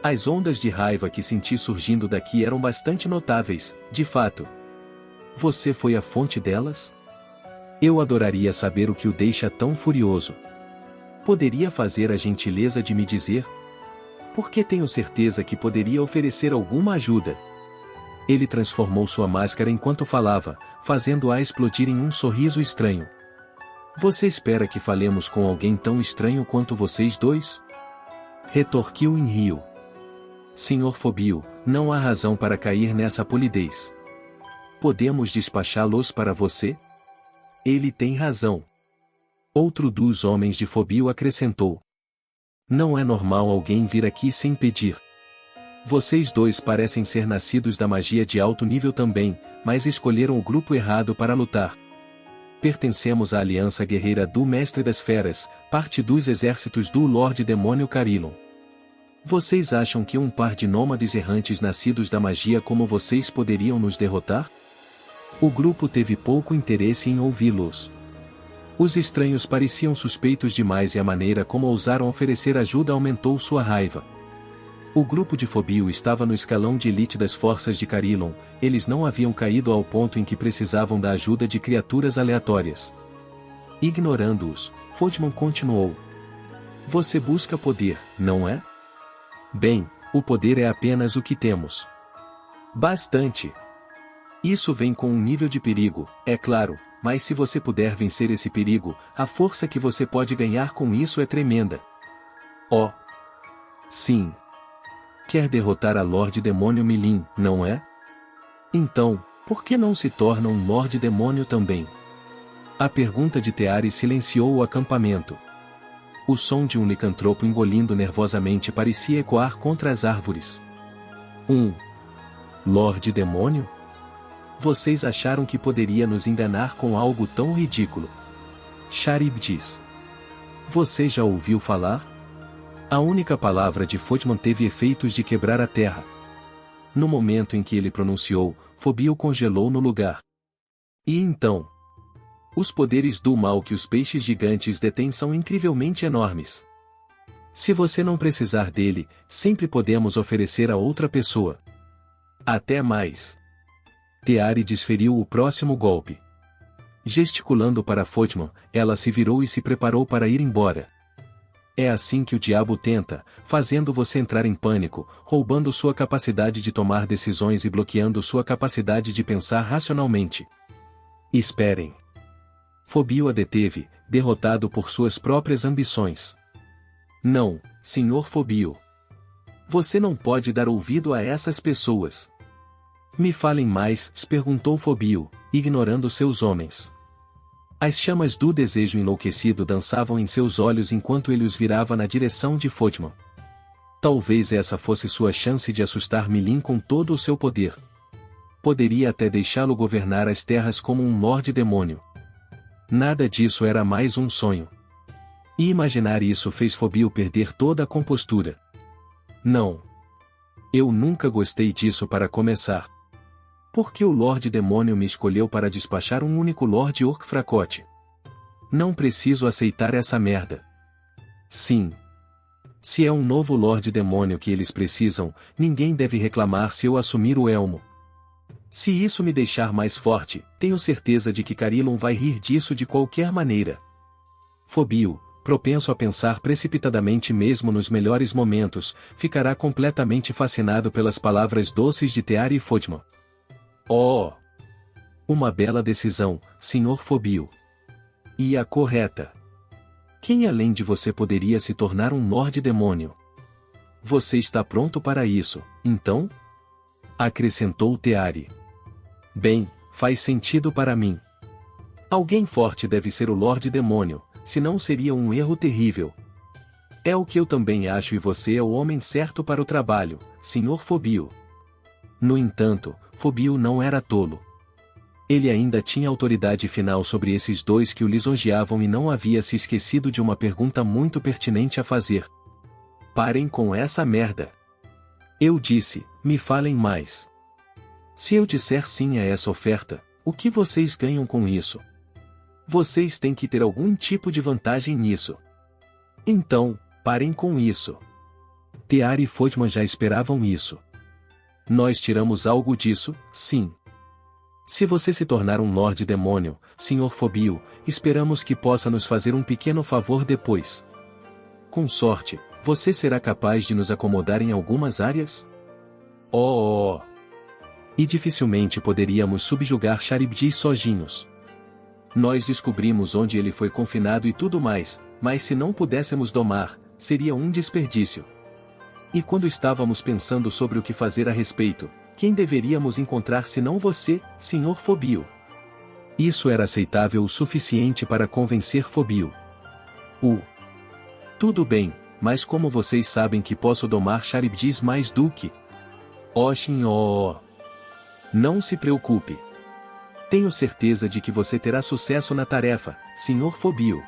As ondas de raiva que senti surgindo daqui eram bastante notáveis, de fato. Você foi a fonte delas? Eu adoraria saber o que o deixa tão furioso. Poderia fazer a gentileza de me dizer? Porque tenho certeza que poderia oferecer alguma ajuda. Ele transformou sua máscara enquanto falava, fazendo-a explodir em um sorriso estranho. Você espera que falemos com alguém tão estranho quanto vocês dois? Retorquiu em rio. Senhor Phobio, não há razão para cair nessa polidez. Podemos despachá-los para você? Ele tem razão. Outro dos homens de Phobio acrescentou. Não é normal alguém vir aqui sem pedir. Vocês dois parecem ser nascidos da magia de alto nível também, mas escolheram o grupo errado para lutar. Pertencemos à Aliança Guerreira do Mestre das Feras, parte dos exércitos do Lorde Demônio Carilon. Vocês acham que um par de nômades errantes nascidos da magia como vocês poderiam nos derrotar? O grupo teve pouco interesse em ouvi-los. Os estranhos pareciam suspeitos demais e a maneira como ousaram oferecer ajuda aumentou sua raiva. O grupo de Phobio estava no escalão de elite das forças de Carilon, eles não haviam caído ao ponto em que precisavam da ajuda de criaturas aleatórias. Ignorando-os, Fotman continuou. Você busca poder, não é? Bem, o poder é apenas o que temos. Bastante. Isso vem com um nível de perigo, é claro, mas se você puder vencer esse perigo, a força que você pode ganhar com isso é tremenda. Sim. Quer derrotar a Lorde Demônio Milin, não é? Então, por que não se torna um Lorde Demônio também? A pergunta de Teari silenciou o acampamento. O som de um licantropo engolindo nervosamente parecia ecoar contra as árvores. Lorde Demônio? Vocês acharam que poderia nos enganar com algo tão ridículo? Sharib diz. Você já ouviu falar? A única palavra de Fotman teve efeitos de quebrar a terra. No momento em que ele pronunciou, Phobio congelou no lugar. E então? Os poderes do mal que os peixes gigantes detêm são incrivelmente enormes. Se você não precisar dele, sempre podemos oferecer a outra pessoa. Até mais. Teari desferiu o próximo golpe. Gesticulando para Fodman, ela se virou e se preparou para ir embora. É assim que o diabo tenta, fazendo você entrar em pânico, roubando sua capacidade de tomar decisões e bloqueando sua capacidade de pensar racionalmente. Esperem. Phobio a deteve, derrotado por suas próprias ambições. Não, Sr. Phobio. Você não pode dar ouvido a essas pessoas. Me falem mais, perguntou Phobio, ignorando seus homens. As chamas do desejo enlouquecido dançavam em seus olhos enquanto ele os virava na direção de Fodman. Talvez essa fosse sua chance de assustar Milin com todo o seu poder. Poderia até deixá-lo governar as terras como um Lorde Demônio. Nada disso era mais um sonho. E imaginar isso fez Phobio perder toda a compostura. Não. Eu nunca gostei disso para começar. Por que o Lorde Demônio me escolheu para despachar um único Lorde Orc fracote? Não preciso aceitar essa merda. Sim. Se é um novo Lorde Demônio que eles precisam, ninguém deve reclamar se eu assumir o elmo. Se isso me deixar mais forte, tenho certeza de que Carillon vai rir disso de qualquer maneira. Phobio, propenso a pensar precipitadamente mesmo nos melhores momentos, ficará completamente fascinado pelas palavras doces de Teari e Fodman. Oh! Uma bela decisão, Sr. Phobio. E a correta. Quem além de você poderia se tornar um Lorde Demônio? Você está pronto para isso, então? Acrescentou Teari. Bem, faz sentido para mim. Alguém forte deve ser o Lorde Demônio, senão seria um erro terrível. É o que eu também acho e você é o homem certo para o trabalho, Sr. Phobio. No entanto, Phobio não era tolo. Ele ainda tinha autoridade final sobre esses dois que o lisonjeavam e não havia se esquecido de uma pergunta muito pertinente a fazer. Parem com essa merda. Eu disse, me falem mais. Se eu disser sim a essa oferta, o que vocês ganham com isso? Vocês têm que ter algum tipo de vantagem nisso. Então, parem com isso. Teari e Fodman já esperavam isso. Nós tiramos algo disso, sim. Se você se tornar um Lorde Demônio, Sr. Phobio, esperamos que possa nos fazer um pequeno favor depois. Com sorte, você será capaz de nos acomodar em algumas áreas? Oh! E dificilmente poderíamos subjugar Charybdis sozinhos. Nós descobrimos onde ele foi confinado e tudo mais, mas se não pudéssemos domar, seria um desperdício. E quando estávamos pensando sobre o que fazer a respeito, quem deveríamos encontrar senão você, Sr. Phobio? Isso era aceitável o suficiente para convencer Phobio. Tudo bem, mas como vocês sabem que posso domar Charybdis mais do que... Não se preocupe. Tenho certeza de que você terá sucesso na tarefa, Sr. Phobio.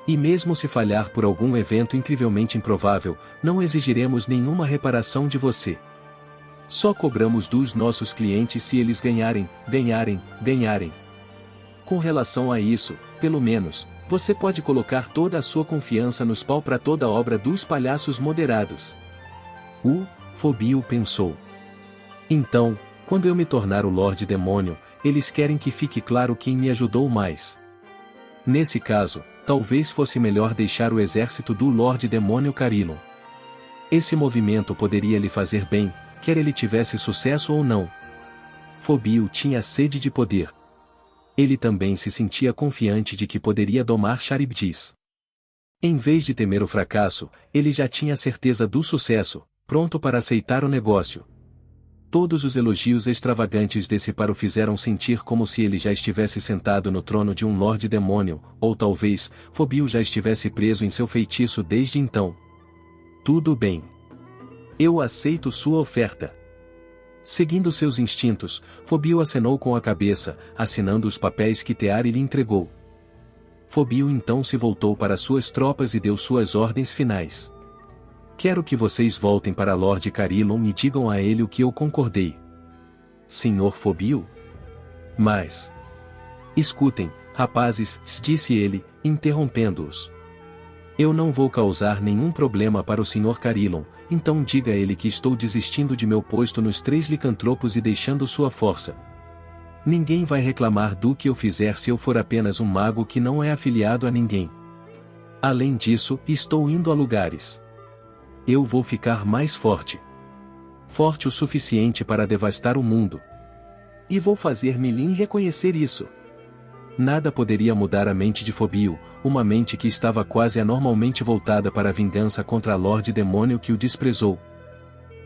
E mesmo se falhar por algum evento incrivelmente improvável, não exigiremos nenhuma reparação de você. Só cobramos dos nossos clientes se eles ganharem. Com relação a isso, pelo menos, você pode colocar toda a sua confiança nos pau para toda a obra dos palhaços moderados. Phobio pensou. Então, quando eu me tornar o Lorde Demônio, eles querem que fique claro quem me ajudou mais. Nesse caso, talvez fosse melhor deixar o exército do Lorde Demônio Carillon. Esse movimento poderia lhe fazer bem, quer ele tivesse sucesso ou não. Phobio tinha sede de poder. Ele também se sentia confiante de que poderia domar Charybdis. Em vez de temer o fracasso, ele já tinha certeza do sucesso, pronto para aceitar o negócio. Todos os elogios extravagantes desse par o fizeram sentir como se ele já estivesse sentado no trono de um Lorde Demônio, ou talvez, Phobio já estivesse preso em seu feitiço desde então. Tudo bem. Eu aceito sua oferta. Seguindo seus instintos, Phobio acenou com a cabeça, assinando os papéis que Teari lhe entregou. Phobio então se voltou para suas tropas e deu suas ordens finais. Quero que vocês voltem para Lorde Carillon e digam a ele o que eu concordei. Sr. Phobio? Mas... Escutem, rapazes, disse ele, interrompendo-os. Eu não vou causar nenhum problema para o Sr. Carillon, então diga a ele que estou desistindo de meu posto nos 3 licantropos e deixando sua força. Ninguém vai reclamar do que eu fizer se eu for apenas um mago que não é afiliado a ninguém. Além disso, estou indo a lugares. Eu vou ficar mais forte. Forte o suficiente para devastar o mundo. E vou fazer Milin reconhecer isso. Nada poderia mudar a mente de Fobio, uma mente que estava quase anormalmente voltada para a vingança contra a Lorde Demônio que o desprezou.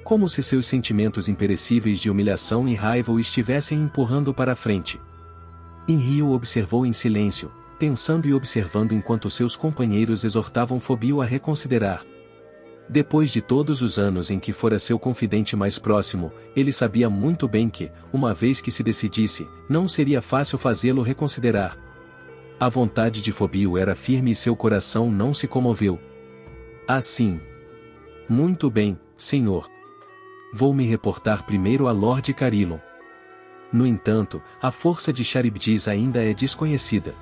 Como se seus sentimentos imperecíveis de humilhação e raiva o estivessem empurrando para a frente. Inri o observou em silêncio, pensando e observando enquanto seus companheiros exortavam Fobio a reconsiderar. Depois de todos os anos em que fora seu confidente mais próximo, ele sabia muito bem que, uma vez que se decidisse, não seria fácil fazê-lo reconsiderar. A vontade de Fobio era firme e seu coração não se comoveu. Assim. Muito bem, senhor. Vou me reportar primeiro a Lord Carillon. No entanto, a força de Charybdis ainda é desconhecida.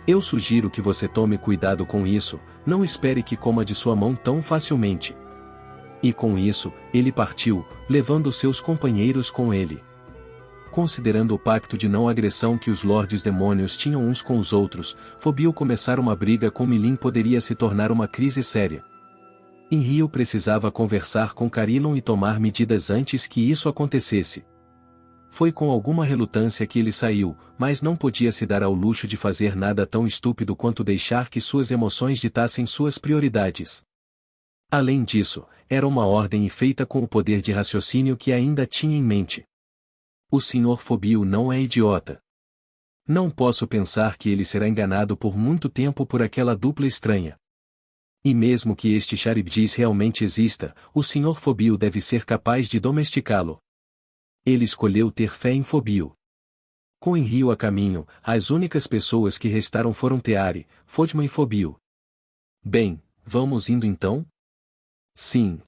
Eu sugiro que você tome cuidado com isso, não espere que coma de sua mão tão facilmente. E com isso, ele partiu, levando seus companheiros com ele. Considerando o pacto de não agressão que os Lordes Demônios tinham uns com os outros, Fobio começar uma briga com Milin poderia se tornar uma crise séria. Inrio precisava conversar com Carillon e tomar medidas antes que isso acontecesse. Foi com alguma relutância que ele saiu, mas não podia se dar ao luxo de fazer nada tão estúpido quanto deixar que suas emoções ditassem suas prioridades. Além disso, era uma ordem e feita com o poder de raciocínio que ainda tinha em mente. O Sr. Fobio não é idiota. Não posso pensar que ele será enganado por muito tempo por aquela dupla estranha. E mesmo que este Charybdis realmente exista, o Sr. Fobio deve ser capaz de domesticá-lo. Ele escolheu ter fé em Fobio. Com Inrio a caminho, as únicas pessoas que restaram foram Teari, Fodman e Fobio. Bem, vamos indo então? Sim.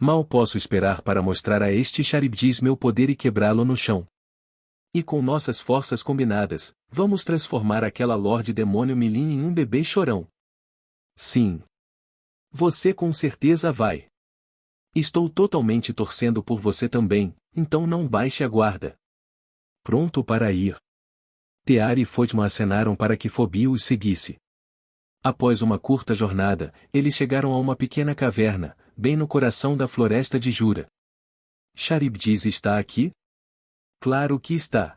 Mal posso esperar para mostrar a este Charybdis meu poder e quebrá-lo no chão. E com nossas forças combinadas, vamos transformar aquela Lorde Demônio Milin em um bebê chorão. Sim. Você com certeza vai. Estou totalmente torcendo por você também, então não baixe a guarda. Pronto para ir. Teari e Fodman acenaram para que Fobio os seguisse. Após uma curta jornada, eles chegaram a uma pequena caverna, bem no coração da floresta de Jura. Charybdis está aqui? Claro que está.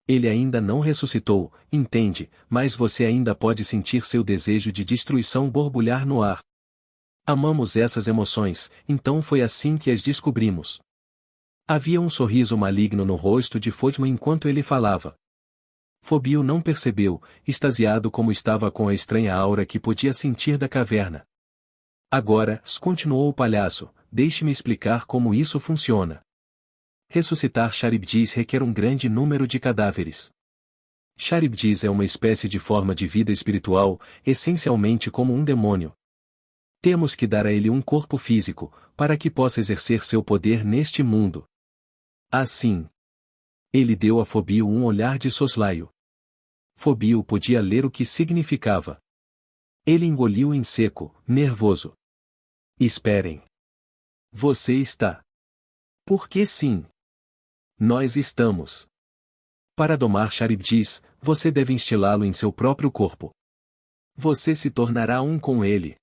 Ele ainda não ressuscitou, entende, mas você ainda pode sentir seu desejo de destruição borbulhar no ar. Amamos essas emoções, então foi assim que as descobrimos. Havia um sorriso maligno no rosto de Fodman enquanto ele falava. Fobio não percebeu, extasiado como estava com a estranha aura que podia sentir da caverna. Agora, continuou o palhaço, deixe-me explicar como isso funciona. Ressuscitar Charybdis requer um grande número de cadáveres. Charybdis é uma espécie de forma de vida espiritual, essencialmente como um demônio. Temos que dar a ele um corpo físico, para que possa exercer seu poder neste mundo. Assim. Ele deu a Fobio um olhar de soslaio. Fobio podia ler o que significava. Ele engoliu em seco, nervoso. Esperem. Você está. Porque sim. Nós estamos. Para domar Charybdis, você deve instilá-lo em seu próprio corpo. Você se tornará um com ele.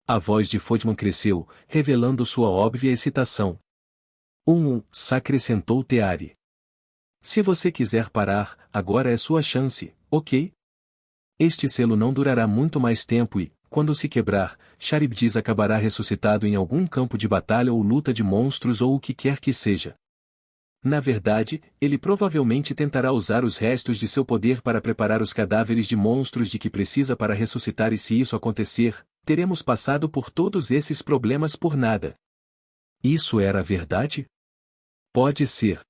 A voz de Fodman cresceu, revelando sua óbvia excitação. Acrescentou Teari. Se você quiser parar, agora é sua chance, ok? Este selo não durará muito mais tempo e, quando se quebrar, Charybdis acabará ressuscitado em algum campo de batalha ou luta de monstros ou o que quer que seja. Na verdade, ele provavelmente tentará usar os restos de seu poder para preparar os cadáveres de monstros de que precisa para ressuscitar e se isso acontecer, teremos passado por todos esses problemas por nada. Isso era verdade? Pode ser.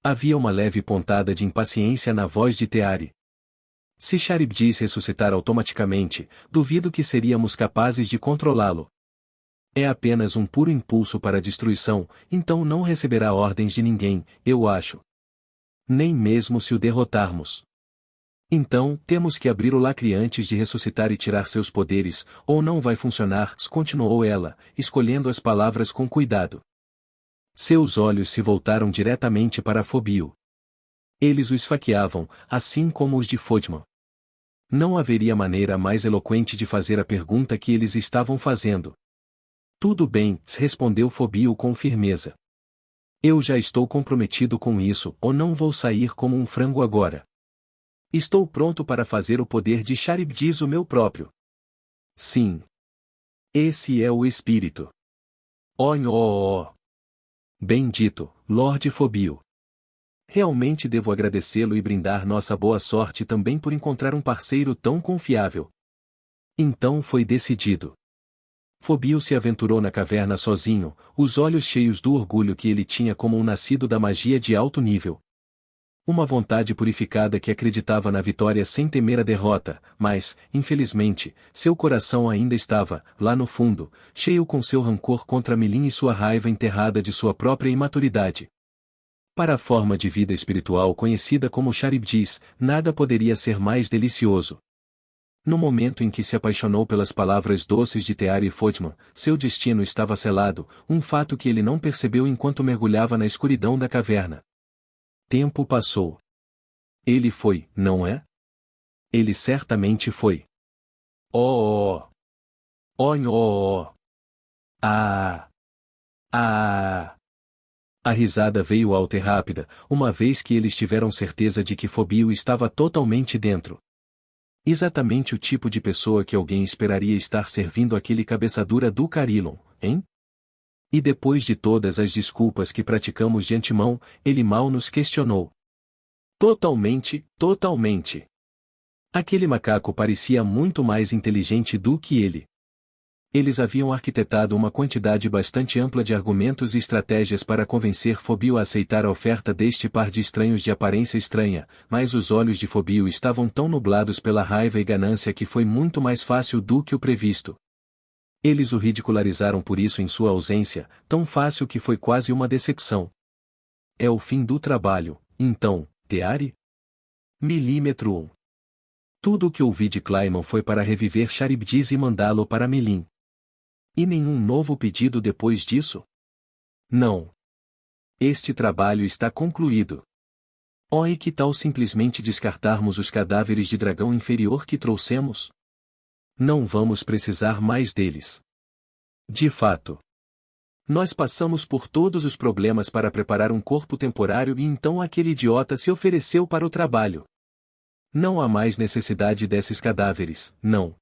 Havia uma leve pontada de impaciência na voz de Teari. Se Charybdis ressuscitar automaticamente, duvido que seríamos capazes de controlá-lo. É apenas um puro impulso para a destruição, então não receberá ordens de ninguém, eu acho. Nem mesmo se o derrotarmos. Então, temos que abrir o lacre antes de ressuscitar e tirar seus poderes, ou não vai funcionar, continuou ela, escolhendo as palavras com cuidado. Seus olhos se voltaram diretamente para Fobio. Eles o esfaqueavam, assim como os de Fodman. Não haveria maneira mais eloquente de fazer a pergunta que eles estavam fazendo. Tudo bem, respondeu Fobio com firmeza. Eu já estou comprometido com isso, ou não vou sair como um frango agora. Estou pronto para fazer o poder de Charybdis o meu próprio. Sim. Esse é o espírito. Oh. Bendito, Lorde Fobio. Realmente devo agradecê-lo e brindar nossa boa sorte também por encontrar um parceiro tão confiável. Então foi decidido. Fobio se aventurou na caverna sozinho, os olhos cheios do orgulho que ele tinha como um nascido da magia de alto nível. Uma vontade purificada que acreditava na vitória sem temer a derrota, mas, infelizmente, seu coração ainda estava, lá no fundo, cheio com seu rancor contra Milin e sua raiva enterrada de sua própria imaturidade. Para a forma de vida espiritual conhecida como Charybdis, nada poderia ser mais delicioso. No momento em que se apaixonou pelas palavras doces de Teari Fodman, seu destino estava selado, um fato que ele não percebeu enquanto mergulhava na escuridão da caverna. Tempo passou. Ele foi, não é? Ele certamente foi. Oh. Ah. A risada veio alta e rápida, uma vez que eles tiveram certeza de que Fobio estava totalmente dentro. Exatamente o tipo de pessoa que alguém esperaria estar servindo aquele cabeçadura do Carillon, hein? E depois de todas as desculpas que praticamos de antemão, ele mal nos questionou. Totalmente. Aquele macaco parecia muito mais inteligente do que ele. Eles haviam arquitetado uma quantidade bastante ampla de argumentos e estratégias para convencer Fobio a aceitar a oferta deste par de estranhos de aparência estranha, mas os olhos de Fobio estavam tão nublados pela raiva e ganância que foi muito mais fácil do que o previsto. Eles o ridicularizaram por isso em sua ausência, tão fácil que foi quase uma decepção. É o fim do trabalho, então, Teari? Milímetro 1. Tudo o que ouvi de Clayman foi para reviver Charybdis e mandá-lo para Milin. E nenhum novo pedido depois disso? Não. Este trabalho está concluído. Oh, e que tal simplesmente descartarmos os cadáveres de dragão inferior que trouxemos? Não vamos precisar mais deles. De fato. Nós passamos por todos os problemas para preparar um corpo temporário e então aquele idiota se ofereceu para o trabalho. Não há mais necessidade desses cadáveres, não.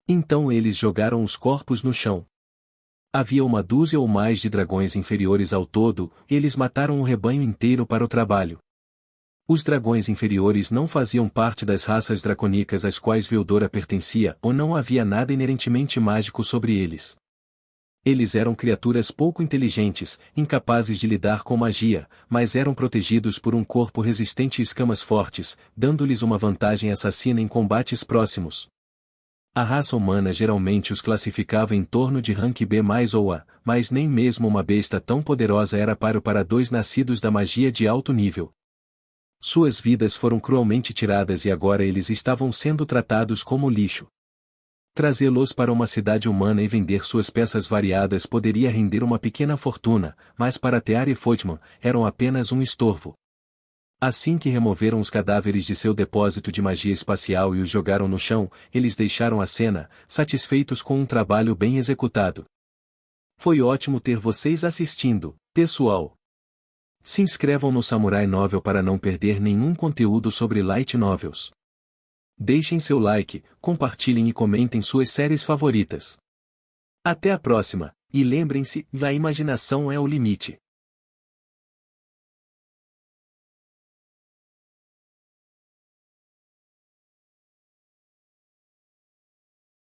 Então eles jogaram os corpos no chão. Havia uma dúzia ou mais de dragões inferiores ao todo, e eles mataram o rebanho inteiro para o trabalho. Os dragões inferiores não faziam parte das raças dracônicas às quais Veldora pertencia, ou não havia nada inerentemente mágico sobre eles. Eles eram criaturas pouco inteligentes, incapazes de lidar com magia, mas eram protegidos por um corpo resistente e escamas fortes, dando-lhes uma vantagem assassina em combates próximos. A raça humana geralmente os classificava em torno de rank B mais ou A, mas nem mesmo uma besta tão poderosa era páreo para dois nascidos da magia de alto nível. Suas vidas foram cruelmente tiradas e agora eles estavam sendo tratados como lixo. Trazê-los para uma cidade humana e vender suas peças variadas poderia render uma pequena fortuna, mas para Teari Fodman, eram apenas um estorvo. Assim que removeram os cadáveres de seu depósito de magia espacial e os jogaram no chão, eles deixaram a cena, satisfeitos com um trabalho bem executado. Foi ótimo ter vocês assistindo, pessoal. Se inscrevam no Samurai Novel para não perder nenhum conteúdo sobre Light Novels. Deixem seu like, compartilhem e comentem suas séries favoritas. Até a próxima, e lembrem-se, a imaginação é o limite.